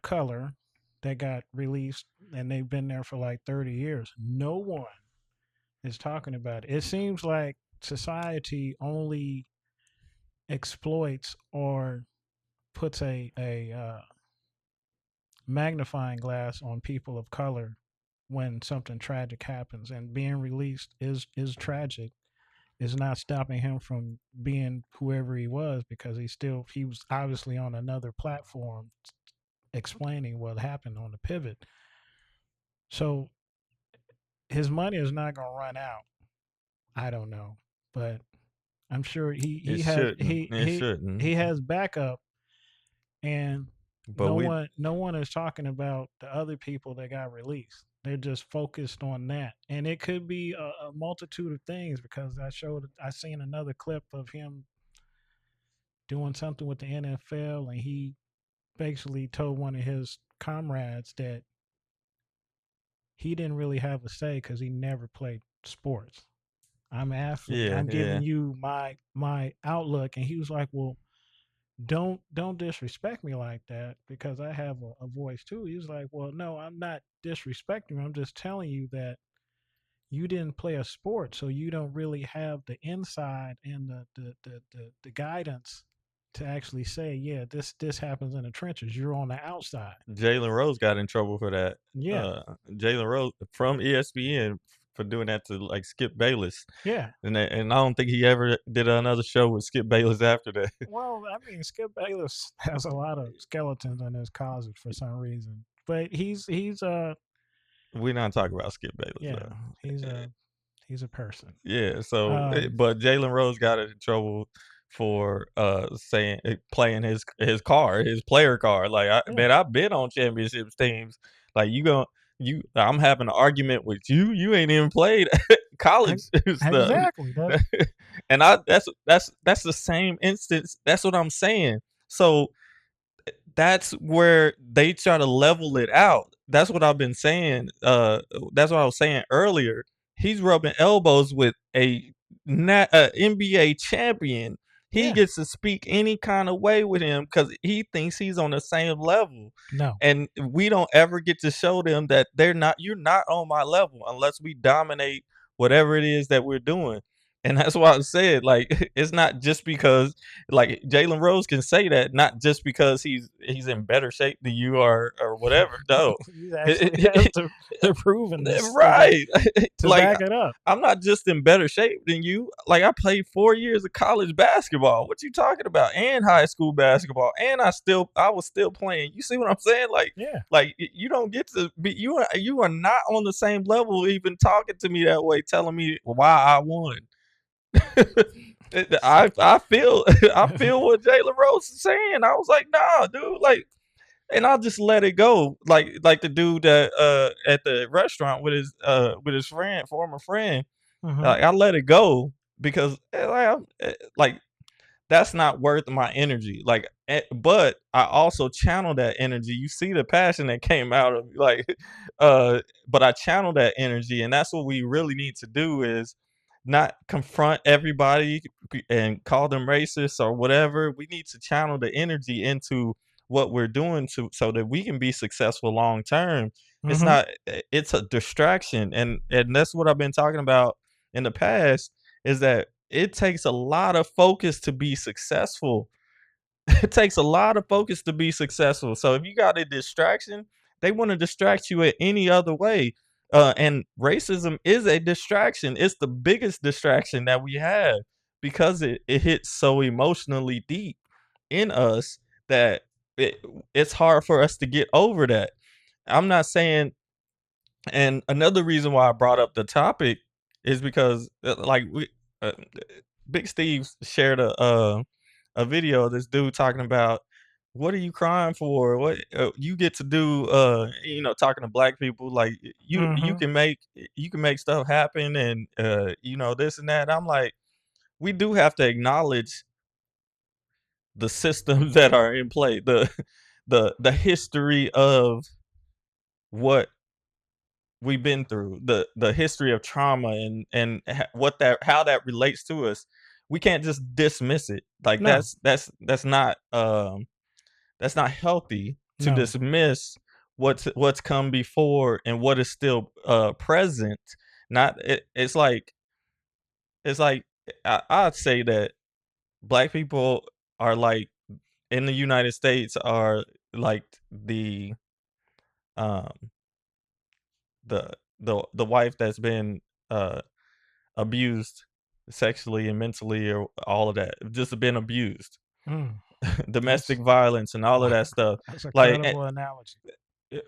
color that got released, and they've been there for like 30 years. No one is talking about it. It seems like society only exploits or puts a magnifying glass on people of color when something tragic happens, and being released is tragic. Is not stopping him from being whoever he was, because he was obviously on another platform explaining what happened on the pivot. So his money is not going to run out. I don't know, but I'm sure It shouldn't. It he shouldn't. has backup, and But we no one is talking about the other people that got released. They're just focused on that, and it could be a multitude of things, because I seen another clip of him doing something with the NFL, and he basically told one of his comrades that he didn't really have a say because he never played sports. I'm an athlete. Yeah, I'm giving yeah. you my outlook, and he was like, "Well, don't disrespect me like that, because I have a voice too." He was like, "Well, no, I'm not disrespecting you. I'm just telling you that you didn't play a sport, so you don't really have the inside and the guidance to actually say, yeah, this happens in the trenches. You're on the outside." Jalen Rose got in trouble for that. Yeah, Uh, Jalen Rose from ESPN for doing that to, like, Skip Bayless, yeah. and I don't think he ever did another show with Skip Bayless after that. Well, I mean, Skip Bayless has a lot of skeletons in his closet for some reason, but he's We're not talking about Skip Bayless yeah, though. he's a person. Yeah, so, Um, but Jalen Rose got in trouble for, saying playing his card, his player card. Like, yeah, man, I've been on championships teams. Like, I'm having an argument with you. You ain't even played college stuff. exactly. That And that's the same instance. That's what I'm saying. So that's where they try to level it out. That's what I've been saying. That's what I was saying earlier. He's rubbing elbows with a NBA champion. He yeah, gets to speak any kind of way with him because he thinks he's on the same level. no, And we don't ever get to show them that you're not on my level unless we dominate whatever it is that we're doing. And that's why I said, like, it's not just because, like, Jalen Rose can say that, not just because he's in better shape than you are or whatever. No, You actually have to proven this right. to Like, back it up. I'm not just in better shape than you. Like, I played 4 years of college basketball. What you talking about? And high school basketball, and I was still playing. You see what I'm saying? Yeah. Like you don't get to be you are not on the same level even talking to me that way, telling me why I won. I feel I feel what Jalen Rose is saying. I was like, nah, dude, like, and I'll just let it go. Like the dude that at the restaurant with his friend, former friend. Hmm. Like, I let it go because like that's not worth my energy. Like, but I also channel that energy. You see the passion that came out of like, but I channel that energy, and that's what we really need to do is not confront everybody and call them racist or whatever. We need to channel the energy into what we're doing to so that we can be successful long term. It's Hmm. not. It's a distraction, and that's what I've been talking about in the past. Is that it takes a lot of focus to be successful. It takes a lot of focus to be successful. So if you got a distraction, they want to distract you in any other way. And racism is a distraction. It's the biggest distraction that we have because it hits so emotionally deep in us that it, it's hard for us to get over that. I'm not saying, and another reason why I brought up the topic is because uh, Big Steve shared a video of this dude talking about what are you crying for? What you get to do? Talking to black people like Hmm. you can make stuff happen, and this and that. I'm like, we do have to acknowledge the systems that are in play, the history of what we've been through, the history of trauma and what that how that relates to us. We can't just dismiss it. Like No, that's not healthy to no. dismiss what's come before and what is still present. Not it's like I'd say that black people are like in the United States are like um the wife that's been uh abused sexually and mentally or all of that, just been abused. Mm, Domestic that's violence and all of wow. that stuff. That's a Like, credible analogy.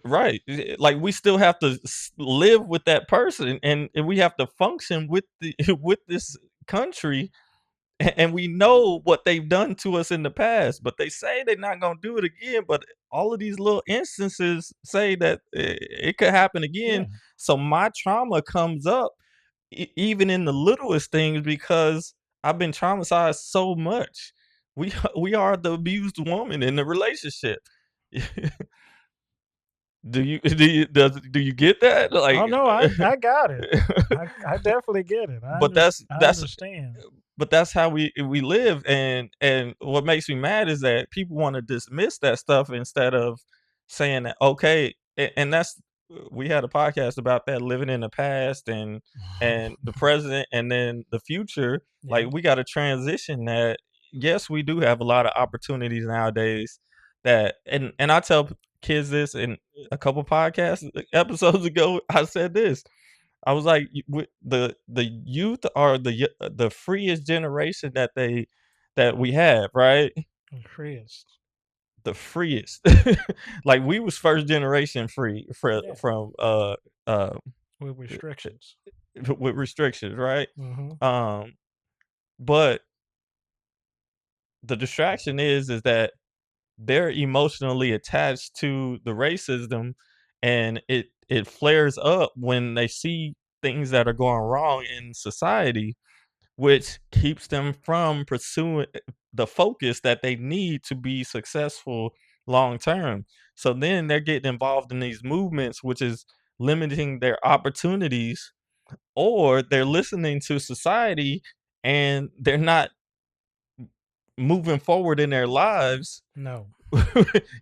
right. Like we still have to live with that person and we have to function with the with this country and we know what they've done to us in the past, but they say they're not going to do it again. But all of these little instances say that it could happen Yeah. again. So my trauma comes up even in the littlest things because I've been traumatized so much. We are the abused woman in the relationship. Do you get that? Oh Like, no, I got it. I definitely get it. but I that's understand. but that's how we live, and what makes me mad is that people want to dismiss that stuff instead of saying that okay, and that's we had a podcast about that living in the past and the present and then the future. Yeah. Like we got to transition that. Yes, we do have a lot of opportunities nowadays that and I tell kids this in a couple podcast episodes ago. I said this, I was like, the youth are the freest generation that we have, right? Chris. The freest, like we was first generation free Yeah. from uh With restrictions. with restrictions, right? Hmm. Um, but the distraction is that they're emotionally attached to the racism, and it flares up when they see things that are going wrong in society, which keeps them from pursuing the focus that they need to be successful long term. So then they're getting involved in these movements, which is limiting their opportunities, or they're listening to society and they're not moving forward in their lives. No,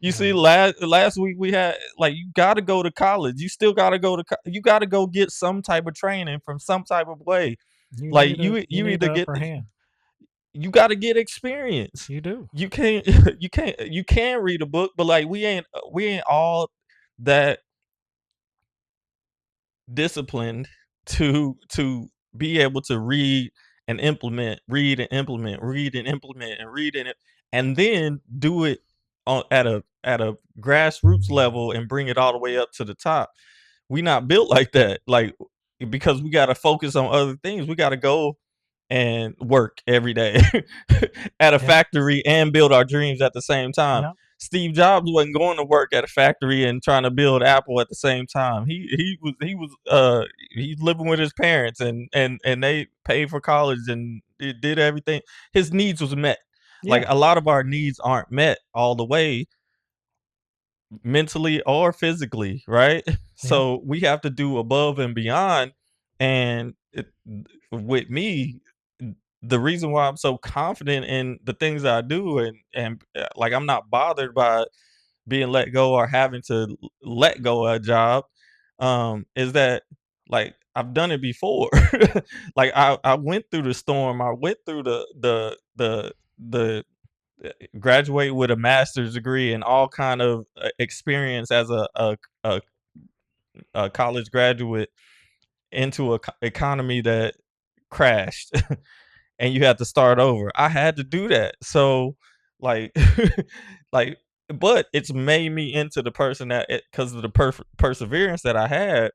You see, no. last week we had like you got to go to college. You still got to go to you got to go get some type of training from some type of way. You Like need a you you need either the get upper hand. you got to get experience. You do. You can't you can read a book, but like we ain't all that disciplined to be able to read and implement, read and implement, read and implement, and read and then do it at a grassroots level and bring it all the way up to the top. We not built like that. Like because we got to focus on other things. We got to go and work every day at a Yeah. factory and build our dreams at the same time. Yeah. Steve Jobs wasn't going to work at a factory and trying to build Apple at the same time. He's living with his parents and they paid for college and it did everything. His needs was met. Like Yeah. a lot of our needs aren't met all the way mentally or physically, right? Yeah. So we have to do above and beyond. And with me, the reason why I'm so confident in the things that I do and like I'm not bothered by being let go or having to let go of a job, is that like I've done it before. Like I went through the storm. I went through the graduate with a master's degree and all kind of experience as a, a college graduate into a economy that crashed and you had to start over. I had to do that. So like like but it's made me into the person that because of the perseverance that I had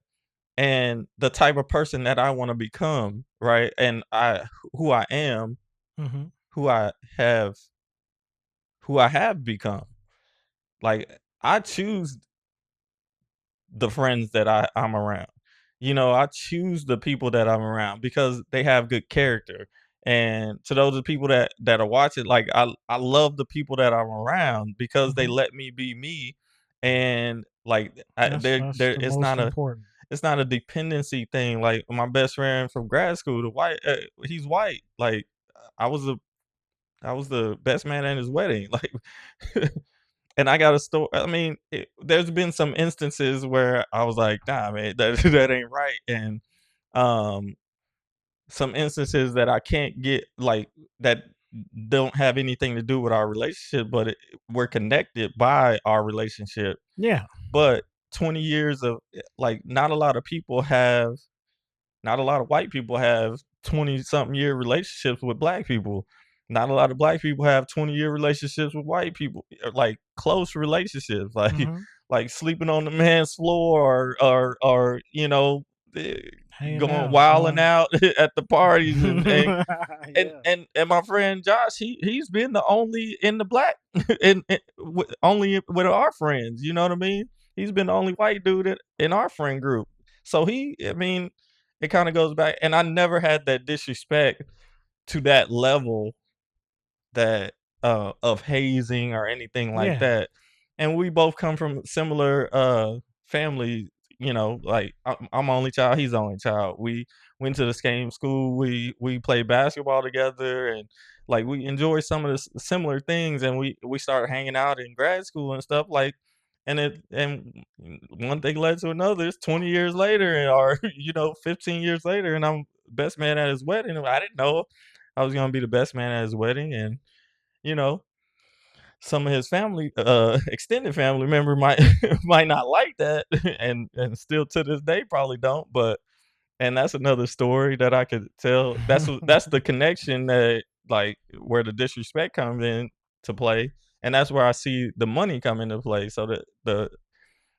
and the type of person that I want to become, right? And I who I am, Mm-hmm. who I have who I have become. Like I choose the friends that I'm around. You know, I choose the people that I'm around because they have good character. And to those of the people that are watching, like I love the people that I'm around because they Mm-hmm. let me be me. And like That's they're the most important. it's not a dependency thing. Like my best friend from grad school, the white he's white. Like I was the I was the best man at his wedding. Like and I got a story. I mean, there's been some instances where I was like, "Nah, man, that that ain't right," and um, some instances that I can't get like that don't have anything to do with our relationship, but we're connected by our relationship. Yeah. But 20 years of like, not a lot of white people have 20 something year relationships with black people. Not a lot of black people have 20-year relationships with white people, like close relationships, like Mm-hmm. like sleeping on the man's floor or eh, Hanging going out, wilding going. out at the parties Yeah. and my friend Josh, he's been the only in the black and only with our friends, you know what I mean? He's been the only white dude in our friend group. So I mean, it kind of goes back, and I never had that disrespect to that level that of hazing or anything like Yeah. that. And we both come from similar family, you know, like I'm only child, he's the only child. We went to the same school, we played basketball together and like we enjoy some of the similar things and we started hanging out in grad school and stuff like and one thing led to another. It's 20 years later or 15 years later and I'm best man at his wedding. I didn't know I was gonna be the best man at his wedding and you know, some of his family, extended family member might might not like that, and still to this day probably don't. But and that's another story that I could tell. That's the connection that like where the disrespect comes in to play, and that's where I see the money come into play. So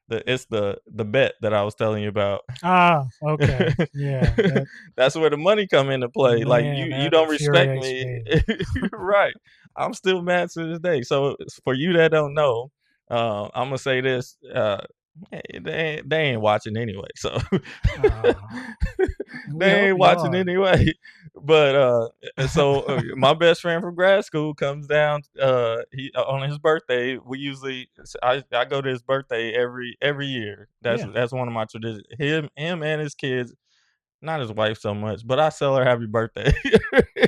it's the bet that I was telling you about. Ah, okay. Yeah. That That's where the money come into play. Like man, you that don't respect infuriates me, me. right? I'm still mad to this day. So for you that don't know, I'm gonna say this: they ain't watching anyway, so We they hope ain't you watching are. anyway. But my best friend from grad school comes down. He on his birthday. We usually I go to his birthday every year. Yeah. That's one of my traditions. Him and his kids. Not his wife so much, but I tell her happy birthday. Okay.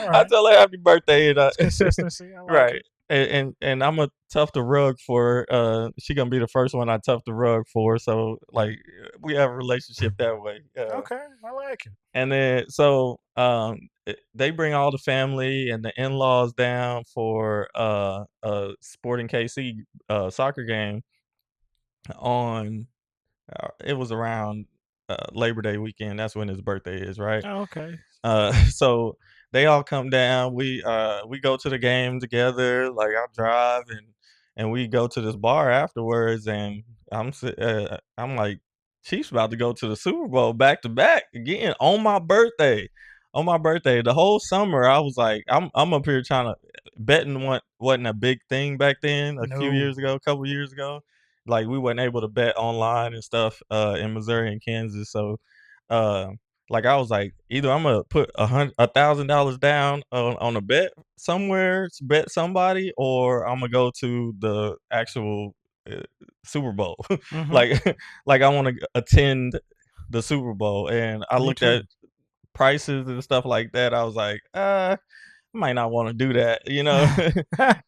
All I right. tell her happy birthday and It's consistency. I like right. it. and I'm a tough the rug for she gonna be the first one I tough the rug for. So like we have a relationship that way. Okay, I like it. And then so they bring all the family and the in-laws down for a Sporting KC soccer game on it was around Labor Day weekend. That's when his birthday is, right? Oh, okay. So they all come down. We go to the game together. Like I drive and we go to this bar afterwards. And I'm like, Chiefs about to go to the Super Bowl back to back again on my birthday. On my birthday, the whole summer, I was like, I'm up here trying to betting wasn't a big thing back then. A few No. years ago, a couple years ago, like we wasn't able to bet online and stuff in Missouri and Kansas. So uh like I was like, either I'm gonna put $1,000 down on a bet somewhere to bet somebody, or I'm gonna go to the actual uh, Super Bowl. Mm-hmm. like like I want to attend the Super Bowl, and I Me looked at too. prices and stuff like that. I was like, I might not want to do that,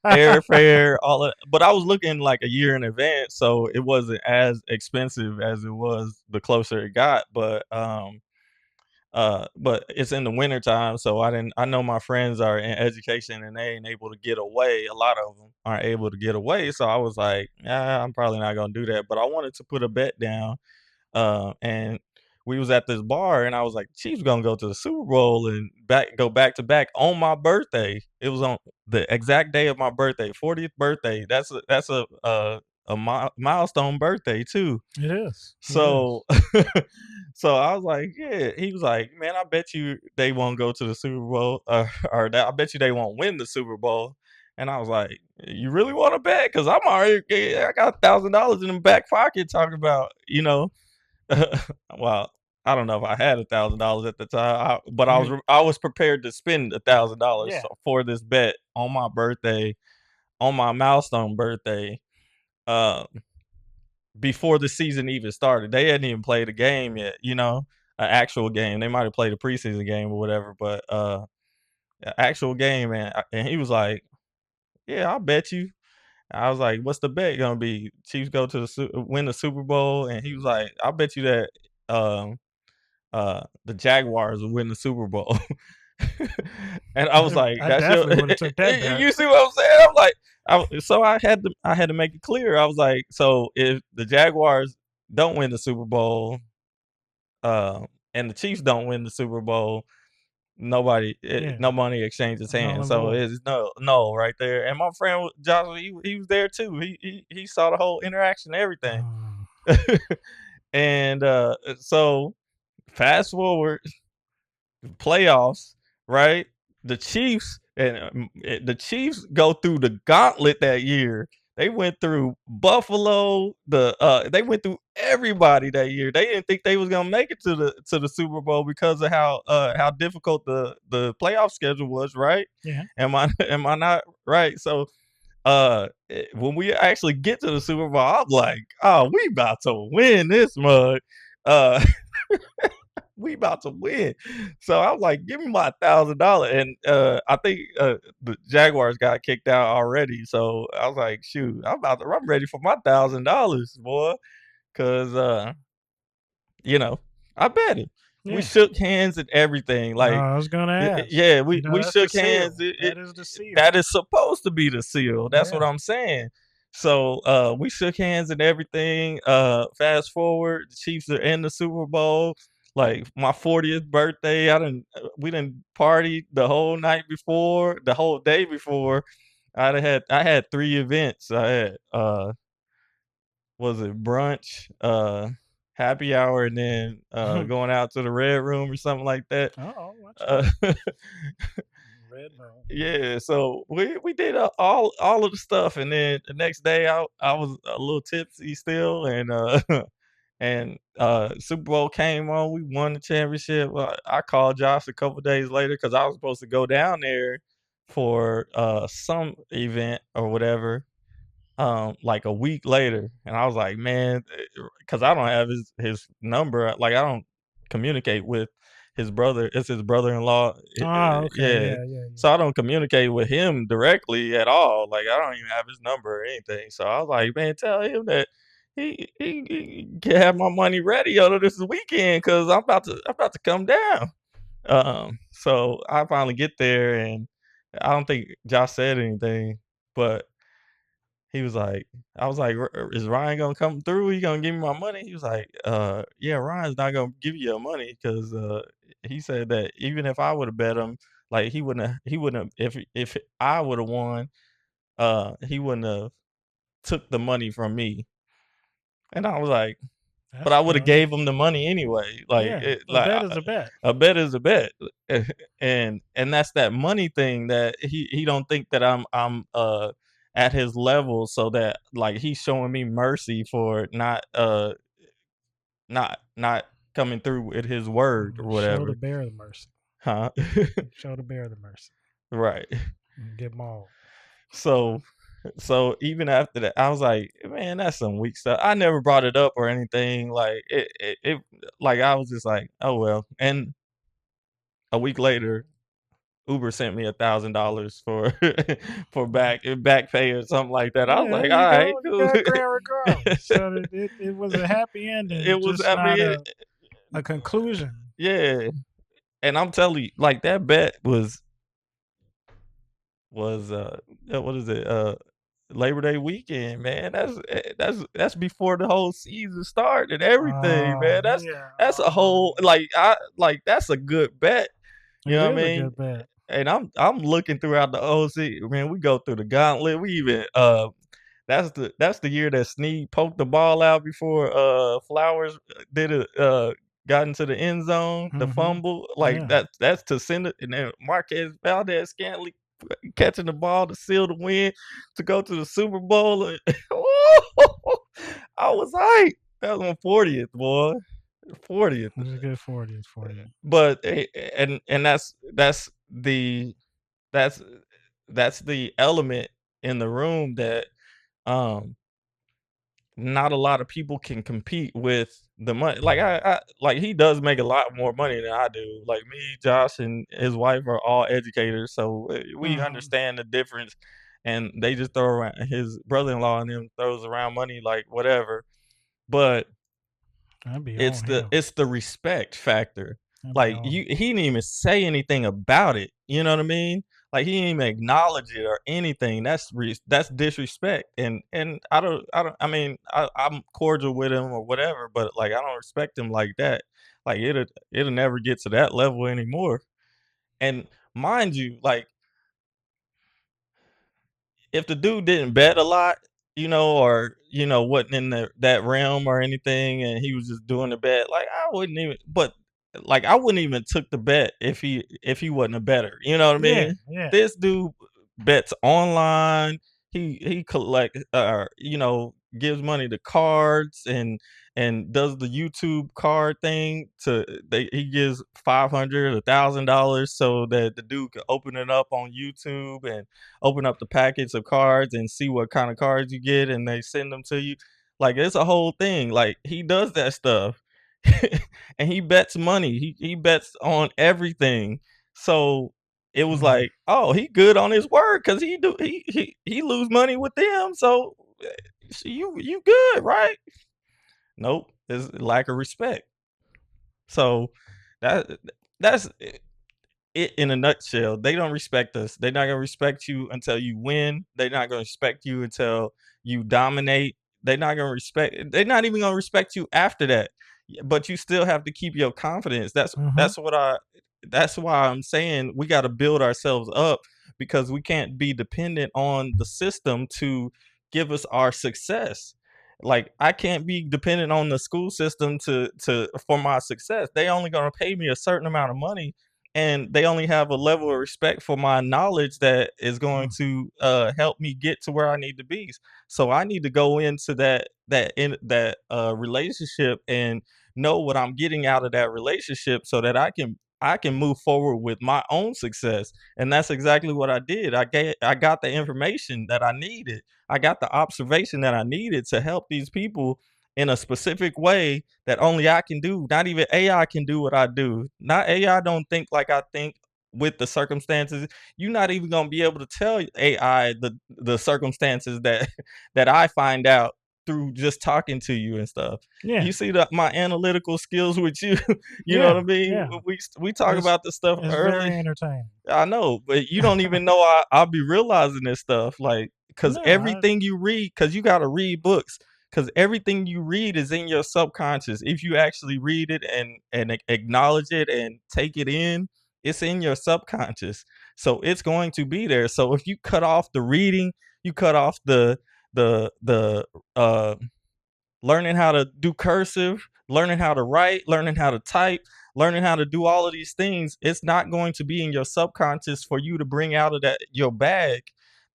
airfare, all of, but I was looking like a year in advance, so it wasn't as expensive as it was the closer it got. But it's in the winter time, so I know my friends are in education and they ain't able to get away. A lot of them aren't able to get away, so I was like, "Yeah, I'm probably not gonna do that." But I wanted to put a bet down, and we was at this bar, and I was like, "Chiefs gonna go to the Super Bowl and go back to back on my birthday." It was on the exact day of my birthday, 40th birthday. That's a milestone birthday too. It is. It So is. so I was like, yeah. He was like, man, I bet you they won't go to the Super Bowl, or that I bet you they won't win the Super Bowl. And I was like, you really want to bet? Because I got $1,000 in the back pocket talking about, well, I don't know if I had $1,000 at the time, but Me. I was prepared to spend $1,000 Yeah. for this bet on my birthday, on my milestone birthday. Uh, Before the season even started. They hadn't even played a game yet, an actual game. They might have played a preseason game or whatever, but an actual game. And he was like, "Yeah, I'll bet you." I was like, "What's the bet gonna be? Chiefs go to win the Super Bowl?" And he was like, "I'll bet you that um, the Jaguars will win the Super Bowl." And I was like, I "That's your." definitely would have took that bet. You see what I'm saying? I'm like, so I had to make it clear. I was like, so if the Jaguars don't win the Super Bowl, uh, and the Chiefs don't win the Super Bowl, Yeah. no money exchanges Null hands. and So void. it's no right there. And my friend Joshua, he was there too. He saw the whole interaction, everything. Mm. And so fast forward playoffs, right? The Chiefs go through the gauntlet that year. They went through Buffalo. They went through everybody that year. They didn't think they was gonna make it to the Super Bowl because of how difficult the playoff schedule was, right? Yeah. Am I not right? So when we actually get to the Super Bowl, I'm like, oh, we about to win this mug. Uh we about to win. So I was like, give me my $1,000. And I think the Jaguars got kicked out already. So I was like, shoot, I'm ready for my $1,000, boy. Cause I bet him. We Yeah. shook hands and everything. Like, I was gonna ask. yeah, You know, we that's the shook hands. seal. That is the seal. That is supposed to be the seal. That's what Yeah. I'm saying. So we shook hands and everything. Fast forward, the Chiefs are in the Super Bowl. Like my 40th birthday, we didn't party the whole night before, the whole day before. I had 3 events. I had was it brunch, happy hour, and then going out to the red room or something like that. Oh, watch out. Uh, Red room. yeah, so we did all of the stuff, and then the next day I was a little tipsy still, and and Super Bowl came on. We won the championship. I called Josh a couple days later because I was supposed to go down there for some event or whatever, like a week later, and I was like, man, because I don't have his number, like I don't communicate with his brother. It's his brother-in-law. Oh, okay. Yeah. Yeah. So I don't communicate with him directly at all. Like, I don't even have his number or anything. So I was like, man, tell him that he can have my money ready on this weekend because I'm about to come down. So I finally get there, and I don't think Josh said anything, but he was like, I was like, Is Ryan gonna come through? He gonna give me my money?" He was like, yeah, Ryan's not gonna give you your money because he said that even if I would have bet him, like he wouldn't have if I would have won, he wouldn't have took the money from me." And I was like, "But That's I would have funny. gave him the money anyway." Like Yeah, it, a like bet is a bet. a bet is a bet, and that's that money thing that he don't think that I'm at his level, so that like he's showing me mercy for not coming through with his word or Show the whatever, bear the mercy. huh? Show the bear the mercy. Right. Get mauled. So so even after that, I was like, man, that's some weak stuff. I never brought it up or anything. Like it like I was just like, oh well. And a week later, Uber sent me $1,000 for for back pay or something like that. I was Yeah, there like, you all right, go. You cool. got grand regardless. So it was a happy ending, It was, just I not mean, a conclusion. yeah. And I'm telling you, like that bet was what is it? Labor Day weekend, man. That's before the whole season started and everything, Oh man. yeah. That's a whole like that's a good bet. You It know what I is a mean? good bet. And I'm looking throughout the OC, man. We go through the gauntlet. We even that's the year that Snead poked the ball out before Flowers did it got into the end zone, the Mm-hmm. fumble. Like Yeah. that's to send it, and then Marquez Valdez Scantling catching the ball to seal the win to go to the Super Bowl. I was hyped. That was my 40th, boy. 40th. It was a good 40th for you. But and that's that's the element in the room that um not a lot of people can compete with the money. Like I like he does make a lot more money than I do. Like me, Josh, and his wife are all educators, so we Mm-hmm. understand the difference. And they just throw around his brother-in-law and him throws around money like whatever. But I'd be it's on him. the respect factor. I'd be Like on he him. didn't even say anything about it. You know what I mean? Like he didn't even acknowledge it or anything. That's disrespect. And I mean I'm cordial with him or whatever, but like I don't respect him like that. Like it'll never get to that level anymore. And mind you, like if the dude didn't bet a lot, or wasn't in that realm or anything, and he was just doing the bet, like I wouldn't even. But like I wouldn't even took the bet if he wasn't a better. You know what I Yeah, mean? yeah. This dude bets online. He collect gives money to cards and does the YouTube card thing he gives $500, $1,000 so that the dude can open it up on YouTube and open up the packets of cards and see what kind of cards you get and they send them to you. Like it's a whole thing. Like he does that stuff. And he bets money. He bets on everything. So it was Mm. like, oh, he good on his word because he lose money with them. So you good, right? Nope. It's lack of respect. So that that's it in a nutshell. They don't respect us. They're not gonna respect you until you win. They're not gonna respect you until you dominate. They're not even gonna respect you after that. But you still have to keep your confidence. Mm-hmm. That's why I'm saying we gotta build ourselves up because we can't be dependent on the system to give us our success. Like I can't be dependent on the school system to for my success. They only gonna pay me a certain amount of money and they only have a level of respect for my knowledge that is going Mm. to help me get to where I need to be. So I need to go into that relationship and know what I'm getting out of that relationship so that I can move forward with my own success. And that's exactly what I did. I got the information that I needed. I got the observation that I needed to help these people in a specific way that only I can do. Not even AI can do what I do. Not AI don't think like I think with the circumstances. You're not even gonna be able to tell AI the circumstances that that I find out through just talking to you and stuff. Yeah. You see my analytical skills with you. You know Yeah. what I mean? Yeah. We talk It's about this stuff it's early. very entertaining. I know, but you don't even know I'll be realizing this stuff, like, because No, everything you read, because you got to read books, because everything you read is in your subconscious. If you actually read it and acknowledge it and take it in, it's in your subconscious. So it's going to be there. So if you cut off the reading, you cut off the uh learning how to do cursive, learning how to write, learning how to type, learning how to do all of these things, it's not going to be in your subconscious for you to bring out of that your bag.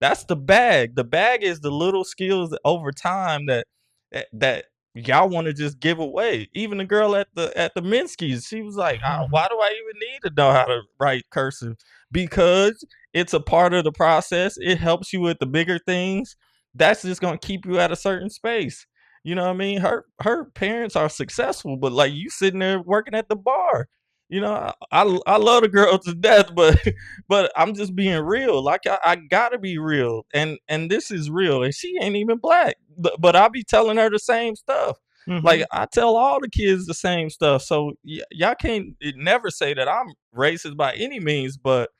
That's the bag. The bag is the little skills that over time that y'all want to just give away. Even the girl at the Minsky's, she was like, "Why do I even need to know how to write cursive?" Because it's a part of the process. It helps you with the bigger things. That's just gonna keep you at a certain space. You know what I mean? Her parents are successful, but like you sitting there working at the bar. You know, I love the girl to death, but but I'm just being real. Like I gotta be real, and this is real, and she ain't even black, but I be telling her the same stuff. Like I tell all the kids the same stuff. So y'all can't never say that I'm racist by any means, but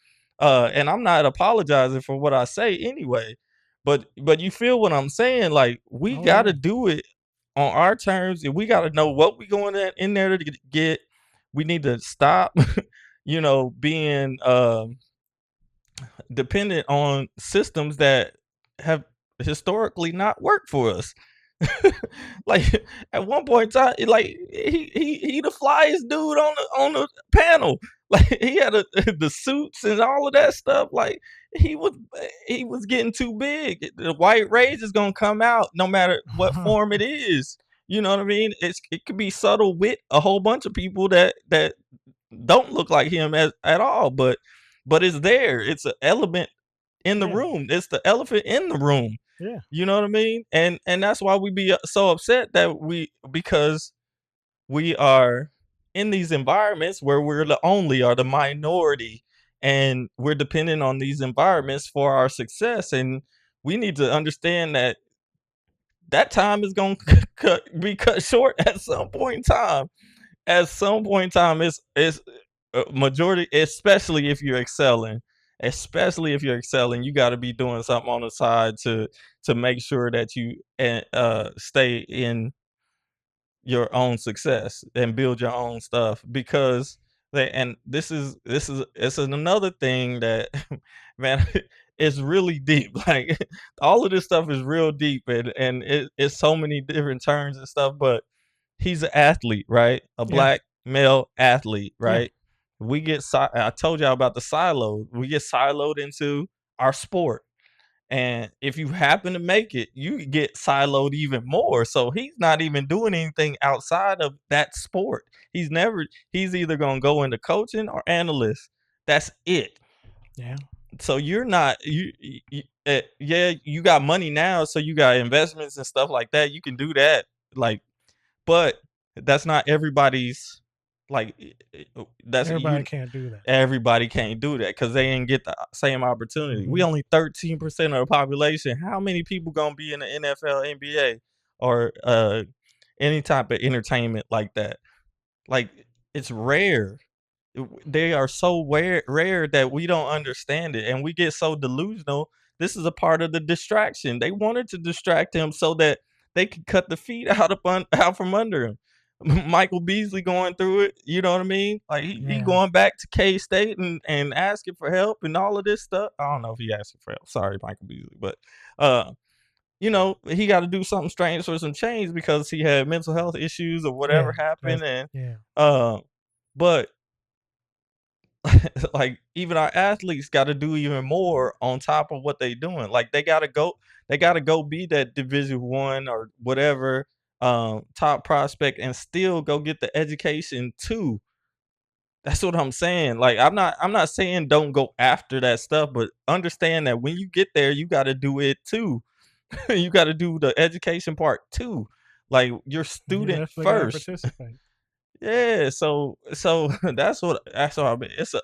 and I'm not apologizing for what I say anyway. But you feel what I'm saying? Like we Oh gotta yeah. do it on our terms, and we got to know what we going in there to get. We need to stop, being dependent on systems that have historically not worked for us. Like at one point in time, like he the flyest dude on the panel. Like he had the suits and all of that stuff. Like he was he was getting too big. The white rage is gonna come out no matter what form it is. You know what I mean? It could be subtle with a whole bunch of people that don't look like him at all, but it's there. It's an element in the Yeah. room. It's the elephant in the room. Yeah. You know what I mean? And that's why we be so upset that because we are in these environments where we're the only or the minority, and we're dependent on these environments for our success. And we need to understand that that time is going to be cut short at some point in time. At some point in time, it's a majority, especially if you're excelling. Especially if you're excelling, you got to be doing something on the side to make sure that you stay in your own success and build your own stuff, because and this is it's another thing that man, it's really deep. Like all of this stuff is real deep, and it's so many different terms and stuff, but he's an athlete, right? A Yeah. black male athlete, Yeah. right? I told y'all about the silo. We get siloed into our sport. And if you happen to make it, you get siloed even more. So he's not even doing anything outside of that sport. He's either going to go into coaching or analyst. That's it. Yeah. So you're not, yeah, you got money now. So you got investments and stuff like that. You can do that. Like, but that's not everybody's, like, that's Everybody you. can't do that. Everybody can't do that because they ain't get the same opportunity. We only 13% of the population. How many people gonna be in the NFL, NBA, or any type of entertainment like that? Like it's rare. They are so rare that we don't understand it, and we get so delusional. This is a part of the distraction. They wanted to distract him so that they could cut the feet out from under him. Michael Beasley going through it, you know what I mean? Like he Yeah. going back to K State and asking for help and all of this stuff. I don't know if he asking for help. Sorry, Michael Beasley, but he got to do something strange for some change because he had mental health issues or Yeah. whatever happened, and Yeah. but like even our athletes got to do even more on top of what they doing. Like they got to go be that Division 1 or whatever top prospect and still go get the education too. That's what I'm saying. Like I'm not saying don't go after that stuff, but understand that when you get there, you got to do it too. You got to do the education part too. Like you're You student definitely gotta first. participate. Yeah, so that's what I mean. It's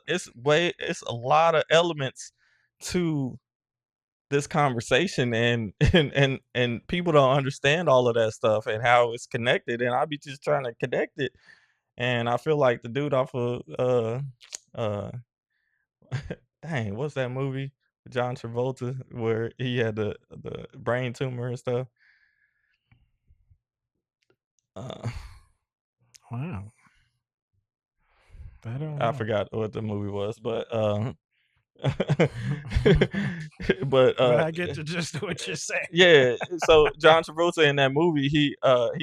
a lot of elements to this conversation, and and people don't understand all of that stuff and how it's connected, and I be just trying to connect it. And I feel like the dude off of uh dang, what's that movie? John Travolta where he had the brain tumor and stuff. Uh Wow. I don't I know. forgot what the movie was, but but But I get the gist of what you're saying. yeah, so John Travolta in that movie, he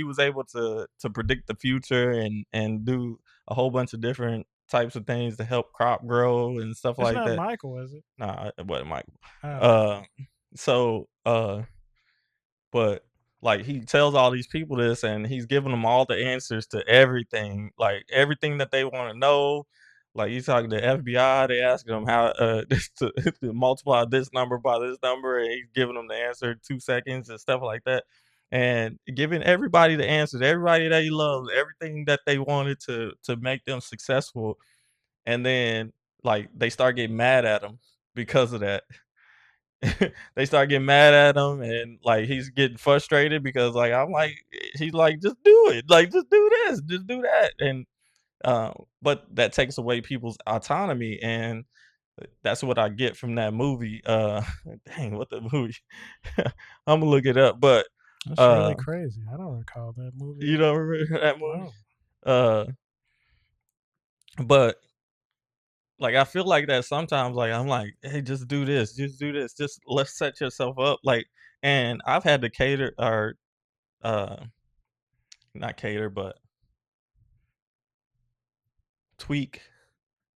was able to predict the future and do a whole bunch of different types of things to help crop grow and stuff It's like not that. Michael, is it? Nah, it wasn't Michael. Oh, Uh, so but like he tells all these people this, and he's giving them all the answers to everything, like everything that they want to know. Like he's talking to FBI, they asking him how this to multiply this number by this number, and he's giving them the answer in 2 seconds and stuff like that, and giving everybody the answers, everybody that he loves, everything that they wanted to make them successful, and then like they start getting mad at him because of that. They start getting mad at him, and like he's getting frustrated because like I'm like he's like, just do it, like just do this, just do that. And but that takes away people's autonomy, and that's what I get from that movie. Dang, what the movie? I'm gonna look it up, but that's really uh crazy. I don't recall that movie you at all. don't remember that movie? No. uh but like I feel like that sometimes, like I'm like, hey, just do this, just do this, just let's set yourself up, like. And I've had to cater or uh not cater, but tweak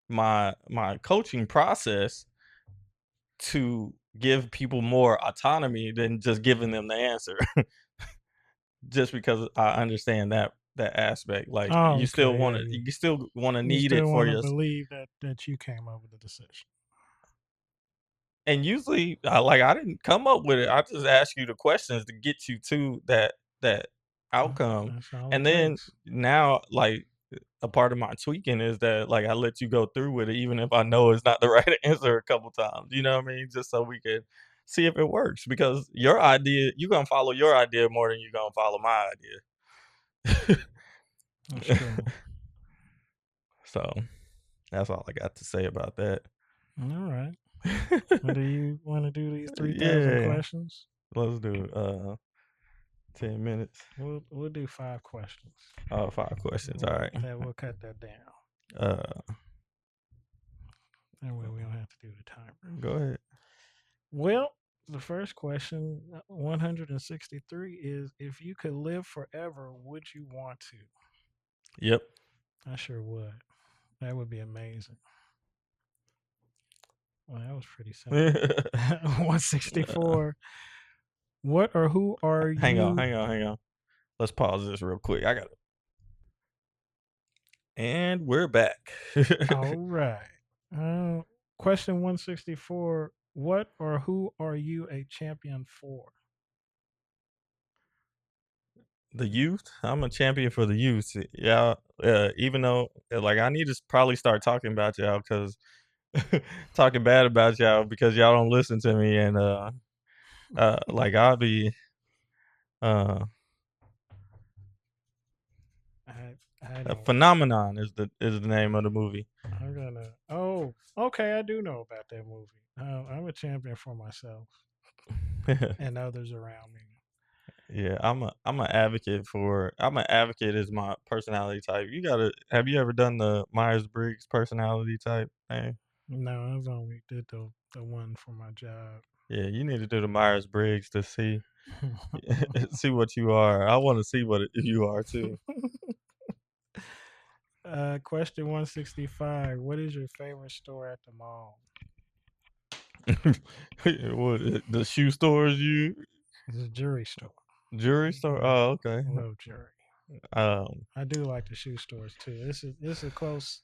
my coaching process to give people more autonomy than just giving them the answer. Just because I understand that aspect. Like Oh, okay. Yeah, yeah. you still wanna You need it still for want to your. believe that you came up with the decision. And usually, like, I didn't come up with it. I just ask you the questions to get you to that outcome. That's all it And then takes. now, like, a part of my tweaking is that, like, I let you go through with it even if I know it's not the right answer a couple times, you know what I mean? Just so we could see if it works, because your idea, you're gonna follow your idea more than you're gonna follow my idea. That's true. So, that's all I got to say about that. All right. Well, do you want to do these 3,000 Yeah, questions? let's do 10 minutes. We'll do 5 questions. Oh, 5 questions. All right. We'll cut that down. Uh, That way we don't have to do the timer. go ahead. Well, the first question, 163, is if you could live forever, would you want to? Yep. I sure would. That would be amazing. Well, that was pretty simple. 164. What or who are Hang on, you? hang on. Let's pause this real quick. I got it. And we're back. All right. Question 164. What or who are you a champion for? The youth. I'm a champion for the youth. Yeah. Even though, like, I need to probably start talking about y'all, because talking bad about y'all because y'all don't listen to me, and like I'll be uh I a don't. phenomenon is the name of the movie. I'm gonna. Oh, okay. I do know about that movie. I'm a champion for myself and others around me. Yeah, I'm an advocate is my personality type. Have you ever done the Myers-Briggs personality type thing? No, I've only did the one for my job. Yeah, you need to do the Myers-Briggs to see see what you are. I want to see what you are too. Question 165. What is your favorite store at the mall? What, the shoe stores you It's a jewelry store. jewelry store? Yeah, Oh, okay. I love jewelry. Um, I do like the shoe stores too. This is a close.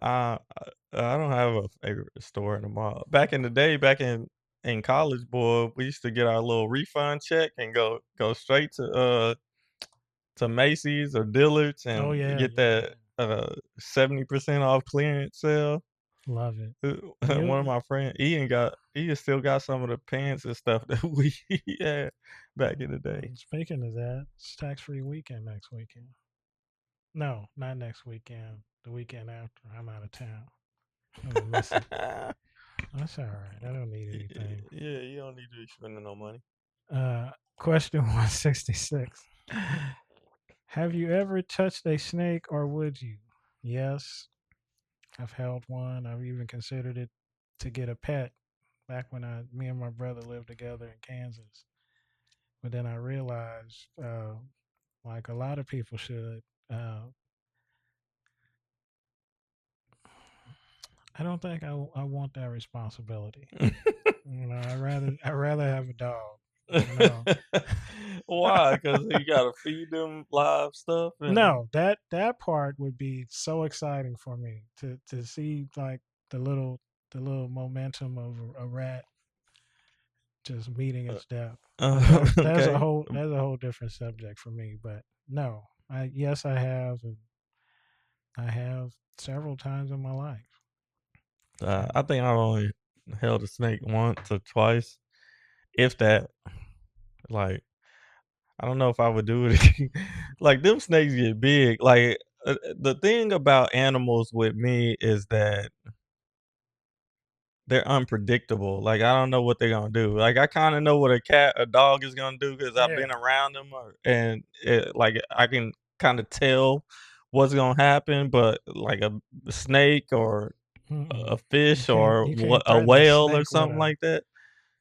I I don't have a favorite store in the mall. Back in the day, back in in college, boy, we used to get our little refund check and go straight to Macy's or Dillard's Oh and yeah, get yeah, that 70% off clearance sale. yeah. Love it. One You of my friends, Ian still got some of the pants and stuff that we had back in the day. speaking of that, it's tax-free weekend next weekend. No, not next weekend. The weekend after. I'm out of town. I'm gonna miss it. That's all right. I don't need anything. Yeah, you don't need to be spending no money. Uh, question 166. Have you ever touched a snake or would you? Yes, I've held one. I've even considered it to get a pet back when me and my brother lived together in Kansas. But then I realized, like a lot of people should, uh, I don't think I want that responsibility. I rather have a dog. You know. Why? Because you gotta feed them live stuff and No, that part would be so exciting for me to see like the little the little momentum of a rat just meeting uh, its death. But that's a okay. whole different subject for me. But no, I have, and I have several times in my life. I And think I've only held a snake once or twice, if that. Like, I don't know if I would do it again. Like, them snakes get big. Like, the thing about animals with me is that they're unpredictable. Like, I don't know what they're gonna do. Like, I kind of know what a dog is gonna do because I've yeah, been around them, like I can kind of tell what's gonna happen. But like a snake or mm-mm. a fish or You can't a threaten a whale or snake with something a like that,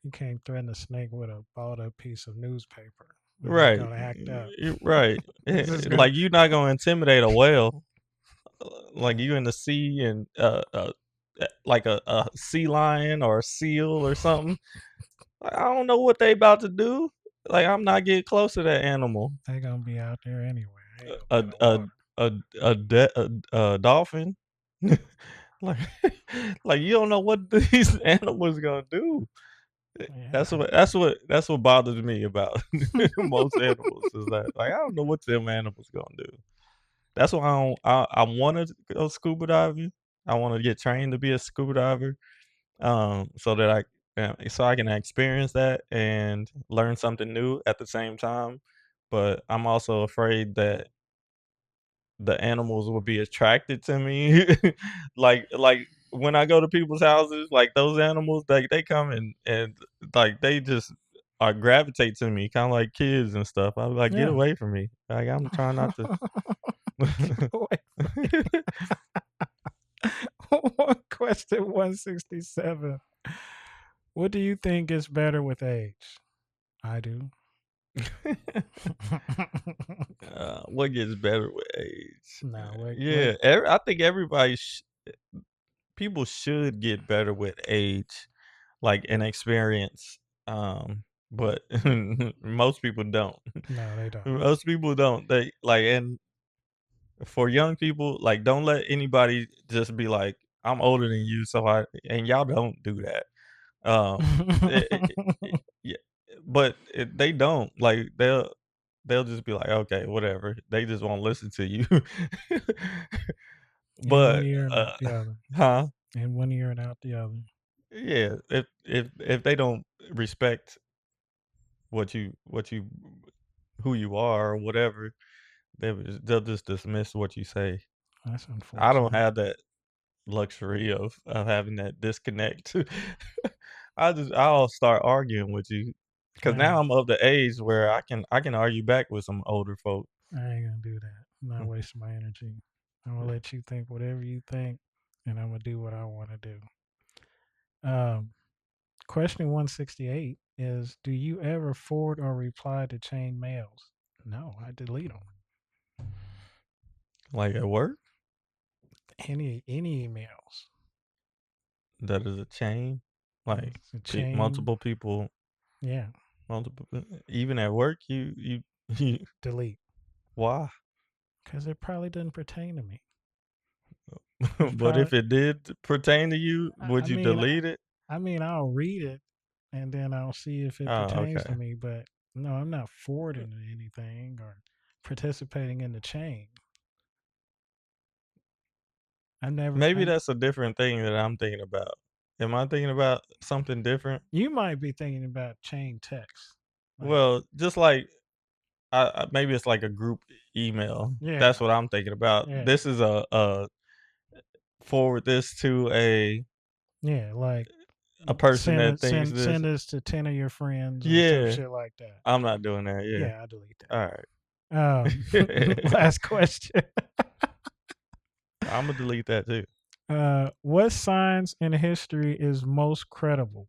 you can't threaten a snake with a balled up piece of newspaper, and it's right? gonna act up. Right. It's just gonna. Like you're not gonna intimidate a whale. Like you in the sea and like a sea lion or a seal or something. I don't know what they about to do. Like I'm not getting close to that animal. They're gonna be out there anyway. I ain't gonna be A in the a water. a dolphin. like like you don't know what these animals gonna do. Yeah. That's what bothers me about most animals is that like I don't know what them animals gonna do. That's why I want to go scuba diving. I want to get trained to be a scuba diver, so that so I can experience that and learn something new at the same time. But I'm also afraid that the animals will be attracted to me. Like when I go to people's houses, like those animals, they come and like they just gravitate to me, kind of like kids and stuff. I'm like, get Yeah. away from me. Like I'm trying not to. Get away. Question 167. What do you think is better with age? I do. What gets better with age? No, Yeah, I think people should get better with age, like and experience. But most people don't. no, they don't. Most people don't. They like, and for young people, like, don't let anybody just be like, "I'm older than you," so and y'all don't do that. Yeah, but they don't like they'll just be like, okay, whatever. They just won't listen to you. In one But ear and out the other. huh? In one ear and out the other. Yeah, if they don't respect what you who you are or whatever, they'll just dismiss what you say. That's I don't unfortunate. have that luxury of having that disconnect. I'll start arguing with you because I now I'm of the age where I can argue back with some older folk. I ain't gonna do that. I'm not wasting my energy. I'm gonna let you think whatever you think, and I'm gonna do what I want to do. Um, question 168 is: do you ever forward or reply to chain mails? No, I delete them. Like at work, Any emails. that is a chain. Like It's a chain. multiple people, Yeah, even at work, you delete why? because it probably doesn't pertain to me. It's But probably. if it did pertain to you, I would you mean, delete it? I mean, I'll read it, and then I'll see if it Oh, pertains to okay. me. But no, I'm not forwarding anything or participating in the chain. I never. Maybe that's a different thing that I'm thinking about. Am I thinking about something different? You might be thinking about chain text. Like, Well, just like maybe it's like a group email. yeah, That's what I'm thinking about. yeah, This is a forward this to yeah. Like a person send that it, thinks this. send this to 10 of your friends or some Yeah, shit like that. I'm not doing that. Yeah. Yeah, I delete All right. that. Last question. I'm gonna delete that too. What science in history is most credible?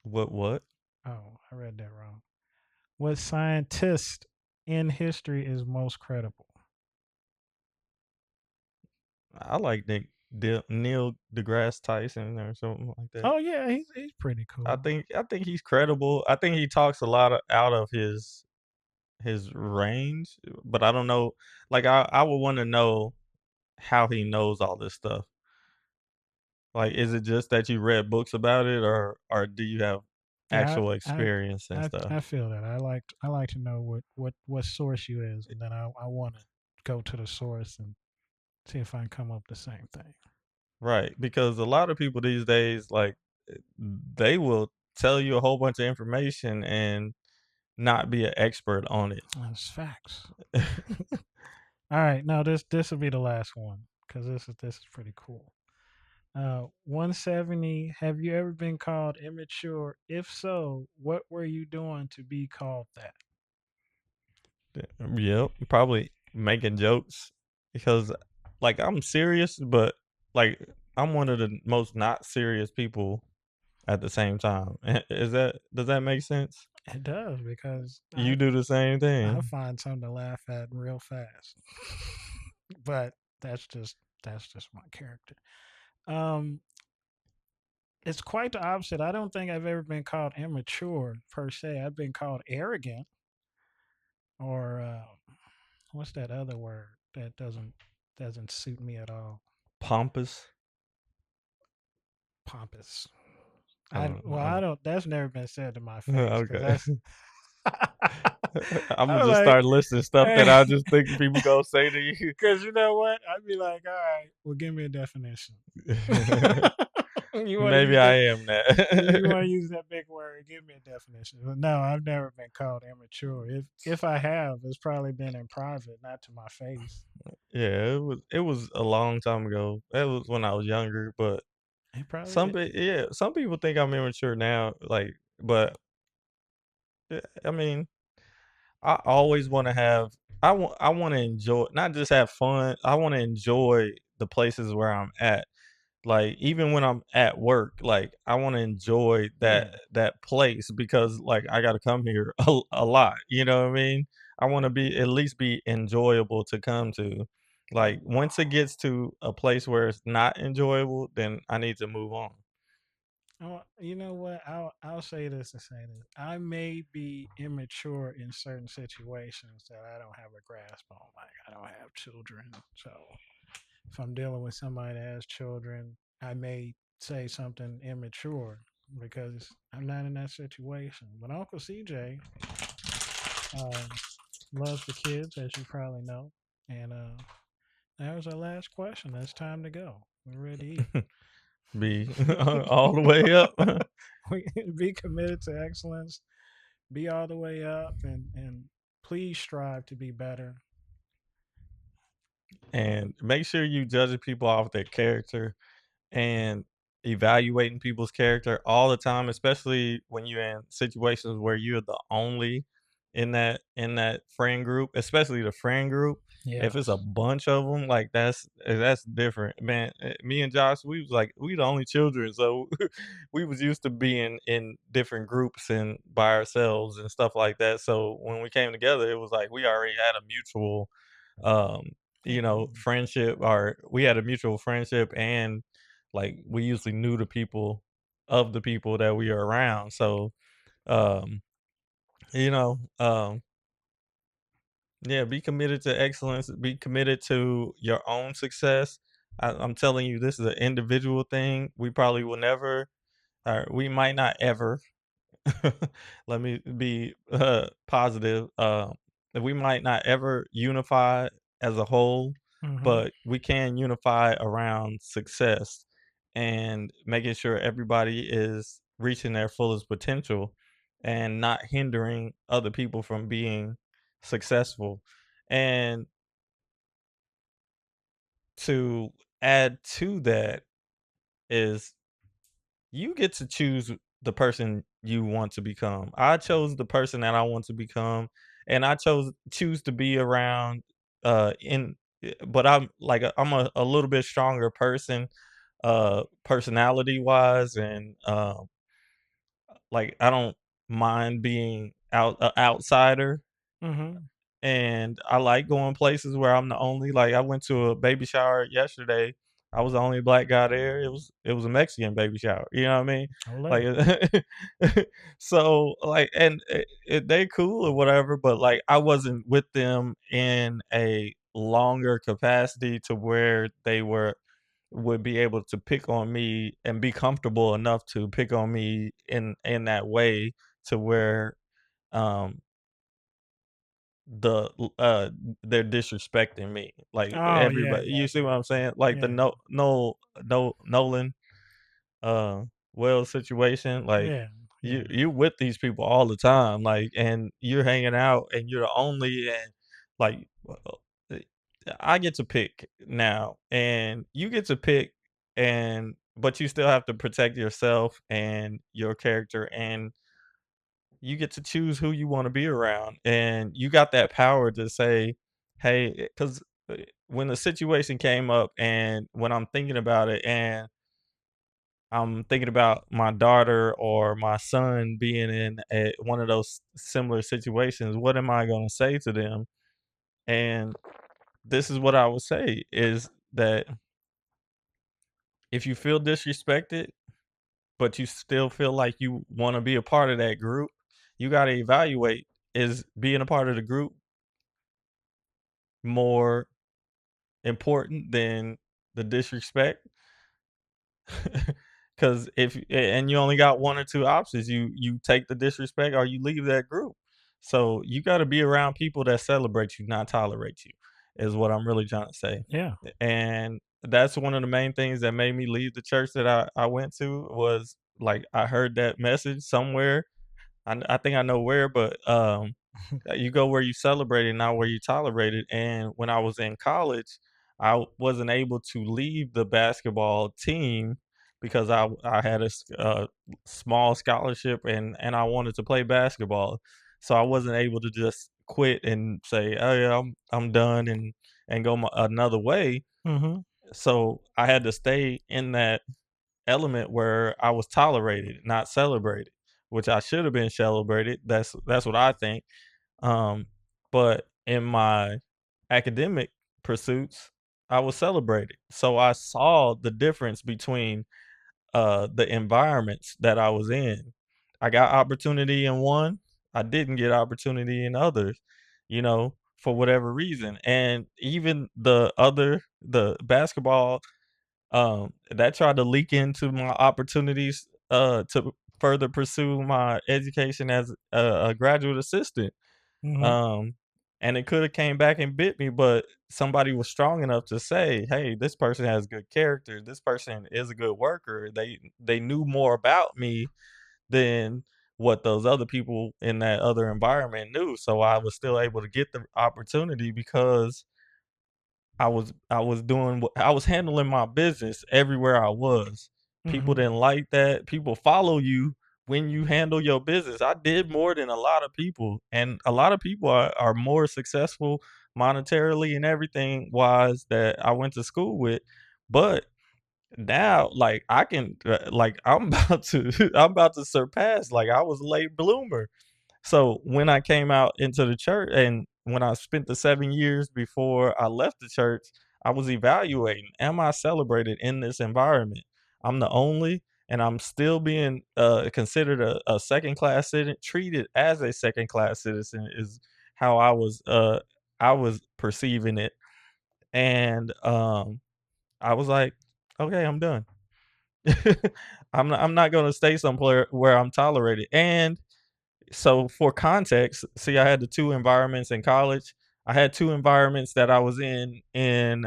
What? Oh, I read that wrong. What scientist in history is most credible? I like Neil deGrasse Tyson or something like that. Oh yeah, he's pretty cool. I think he's credible. I think he talks a lot out of his range, but I don't know. Like I would want to know how he knows all this stuff. Like, is it just that you read books about it, or do you have Yeah, actual experience and stuff? I feel that. I like to know what source you is, and then I want to go to the source and see if I can come up with the same thing. Right, because a lot of people these days, like, they will tell you a whole bunch of information and not be an expert on it. That's facts. All right, now this will be the last one because this is pretty cool. 170. Have you ever been called immature? If so, what were you doing to be called that? Yep, probably making jokes because, like, I'm serious, but like I'm one of the most not serious people at the same time. Does that make sense? It does because You do the same I thing. find something to laugh at real fast. But that's just my character. Um, it's quite the opposite. I don't think I've ever been called immature per se. I've been called arrogant or what's that other word that doesn't suit me at all? Pompous. Pompous. I don't I know. don't. That's never been said to my face because Okay. that's. I'm gonna I'm just like, start listing stuff that hey, I just think people gonna say to you. because you know what? I'd be like, all right, well, give me a definition. You want to Maybe use I that? am You want that. to use that big word? Give me a definition. But no, I've never been called immature. If I have, it's probably been in private, not to my face. Yeah, it was a long time ago. That was when I was younger, but It probably. some people think I'm immature now, like, but I mean, I always want to have. I want to enjoy, not just have fun. I want to enjoy the places where I'm at. Like even when I'm at work, like I want to enjoy Yeah. that place because like I got to come here a lot. You know what I mean? I want to be at least be enjoyable to come to. Like once it gets to a place where it's not enjoyable, then I need to move on. Oh, you know what? I'll say this to say this. I may be immature in certain situations that I don't have a grasp on. Like I don't have children, so if I'm dealing with somebody that has children, I may say something immature because I'm not in that situation. But Uncle CJ um, loves the kids, as you probably know, and that was our last question. It's time to go. We're ready to eat. Be all the way up. We be committed to excellence, be all the way up, and please strive to be better. And make sure you judge people off their character and evaluating people's character all the time, especially when you're in situations where you're the only in that friend group, especially the friend group. If it's a Yes. bunch of them, like that's different, man. Me and Josh, we was like we the only children, so we was used to being in different groups and by ourselves and stuff like that. So when we came together, it was like we already had a mutual, um, friendship, or we had a mutual friendship and like we usually knew the people of the people that we are around. So, um, you know, um, yeah, be committed to excellence, be committed to your own success. I'm telling you, this is an individual thing. We probably will never we might not ever let me be positive. We might not ever unify as a whole, Mm-hmm. but we can unify around success and making sure everybody is reaching their fullest potential and not hindering other people from being successful. And to add to that is you get to choose the person you want to become. I chose the person that I want to become, and I choose to be around in but I'm a little bit stronger person personality wise and like I don't mind being outsider Mm-hmm. and I like going places where I'm the only like, I went to a baby shower yesterday. I was the only black guy there. It was a Mexican baby shower, you know what I mean? Ole. Like, so, like, and they cool or whatever, but, like, I wasn't with them in a longer capacity to where they would be able to pick on me and be comfortable enough to pick on me in that way to where, um the they're disrespecting me, like, Oh yeah, everybody yeah, you see what I'm saying? Like, the yeah, Nolan, uh, Wells situation, like, yeah, you yeah, you with these people all the time, like, and you're hanging out, and you're the only and, like, eh, I get to pick now, and you get to pick, and but you still have to protect yourself and your character and you get to choose who you wanna be around, and you got that power to say, "Hey," 'cause, when the situation came up and when I'm thinking about it and I'm thinking about my daughter or my son being in one of those similar situations, what am I gonna say to them? And this is what I would say, is that if you feel disrespected, but you still feel like you wanna be a part of that group, you gotta evaluate, is being a part of the group more important than the disrespect? Because and you only got one or two options. You take the disrespect or you leave that group. So you got to be around people that celebrate you, not tolerate you, is what I'm really trying to say. yeah. And that's one of the main things that made me leave the church that I went to was like I heard that message somewhere. I think I know where, but you go where you celebrate it, not where you tolerate it. And when I was in college, wasn't able to leave the basketball team because I had small scholarship and I wanted to play basketball, so I wasn't able to just quit and say, "Oh yeah, I'm done," and go another way. Mm-hmm. So I had to stay in that element where I was tolerated, not celebrated, which I should have been celebrated. That's what I think. But in my academic pursuits, I was celebrated. So I saw the difference between the environments that I was in. I got opportunity in one, I didn't get opportunity in others, for whatever reason. And even the basketball that tried to leak into my opportunities to further pursue my education as a graduate assistant. Mm-hmm. Um, and it could have came back and bit me, but somebody was strong enough to say, "Hey, this person has good character. This person is a good worker." They knew more about me than what those other people in that other environment knew. So I was still able to get the opportunity because I was handling my business everywhere I was. People Mm-hmm. didn't like that. People follow you when you handle your business. I did more than a lot of people, and a lot of people are more successful monetarily and everything wise that I went to school with. But now, like I can, like I'm about to, I'm about to surpass. Like I was a late bloomer. So when I came out into the church and when I spent the 7 years before I left the church, I was evaluating, am I celebrated in this environment? I'm the only and I'm still being considered a second class citizen, treated as a second class citizen is how I was perceiving it. And I was like, okay, I'm done. I'm not gonna stay somewhere where I'm tolerated. And so for context, see, I had the 2 environments in college. I had 2 environments that I was when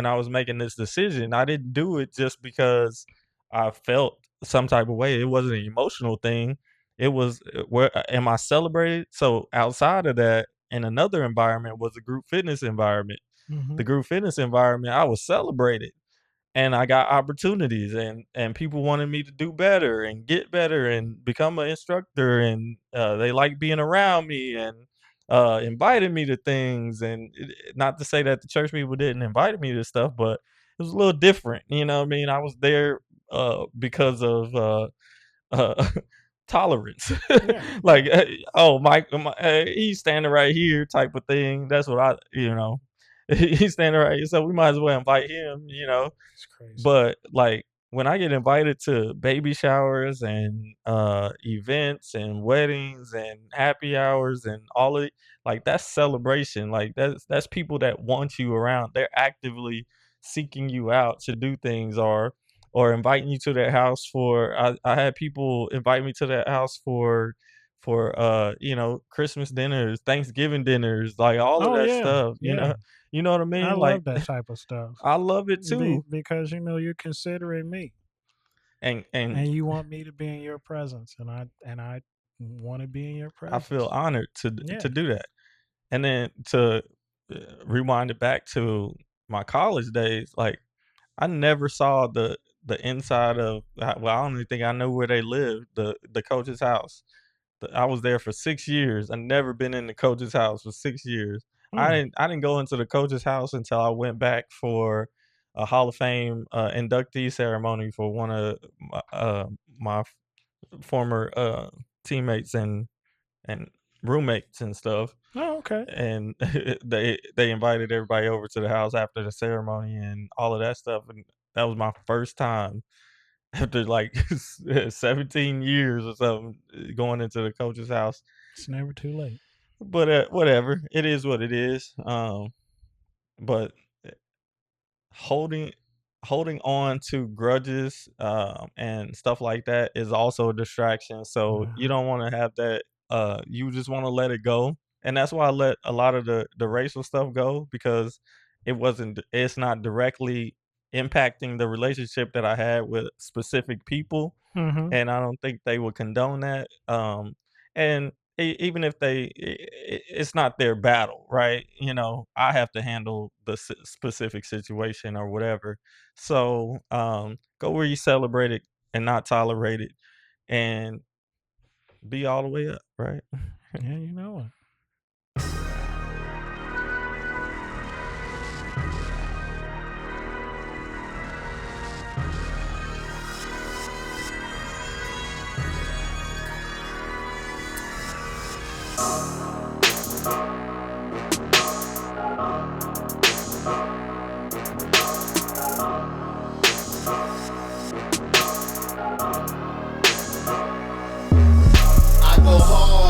I was making this decision. I didn't do it just because I felt some type of way. It wasn't an emotional thing. It was, where am I celebrated? So outside of that, in another environment was a group fitness environment. Mm-hmm. The group fitness environment, I was celebrated and I got opportunities and people wanted me to do better and get better and become an instructor and they like being around me and invited me to things and not to say that the church people didn't invite me to stuff, but it was a little different. You know what I mean? I was there because of uh, tolerance. Yeah. Like, oh, he's standing right here type of thing. That's what he's standing right here, so we might as well invite him. It's crazy. But, like, when I get invited to baby showers and, events and weddings and happy hours and all of it, like, that's celebration, like, that's people that want you around. They're actively seeking you out to do things or inviting you to their house for I had people invite me to their house for Christmas dinners, Thanksgiving dinners, like, all of Oh that yeah, stuff, you yeah. know? You know what I I mean? Like, love that type of stuff. I love it too. Because you're considering me, And and you want me to be in your presence, and I want to be in your I feel presence. honored Yeah. to do that. And then to rewind it back to my college days, like I never saw the inside of well, I don't even think I know where they lived, the coach's house. I was there for 6 years. I never been in the coach's house for 6 years. Hmm. I didn't go into the coach's house until I went back for a Hall of Fame inductee ceremony for one of my former teammates and roommates and stuff. Oh, okay. And they invited everybody over to the house after the ceremony and all of that stuff. And that was my first time after like 17 years or something going into the coach's house. It's never too late. But whatever, it is what it is. But holding holding on to grudges and stuff like that is also a distraction. So you Uh-huh. don't want to have that. You just want to let it go, and that's why I let a lot of the racial stuff go because it's not directly impacting the relationship that I had with specific people, Mm-hmm. and I don't think they would condone that. And even if it's not their battle, right? I have to handle the specific situation or whatever. So go where you celebrate it and not tolerate it, and be all the way up, right? Yeah, you know it. I go hard.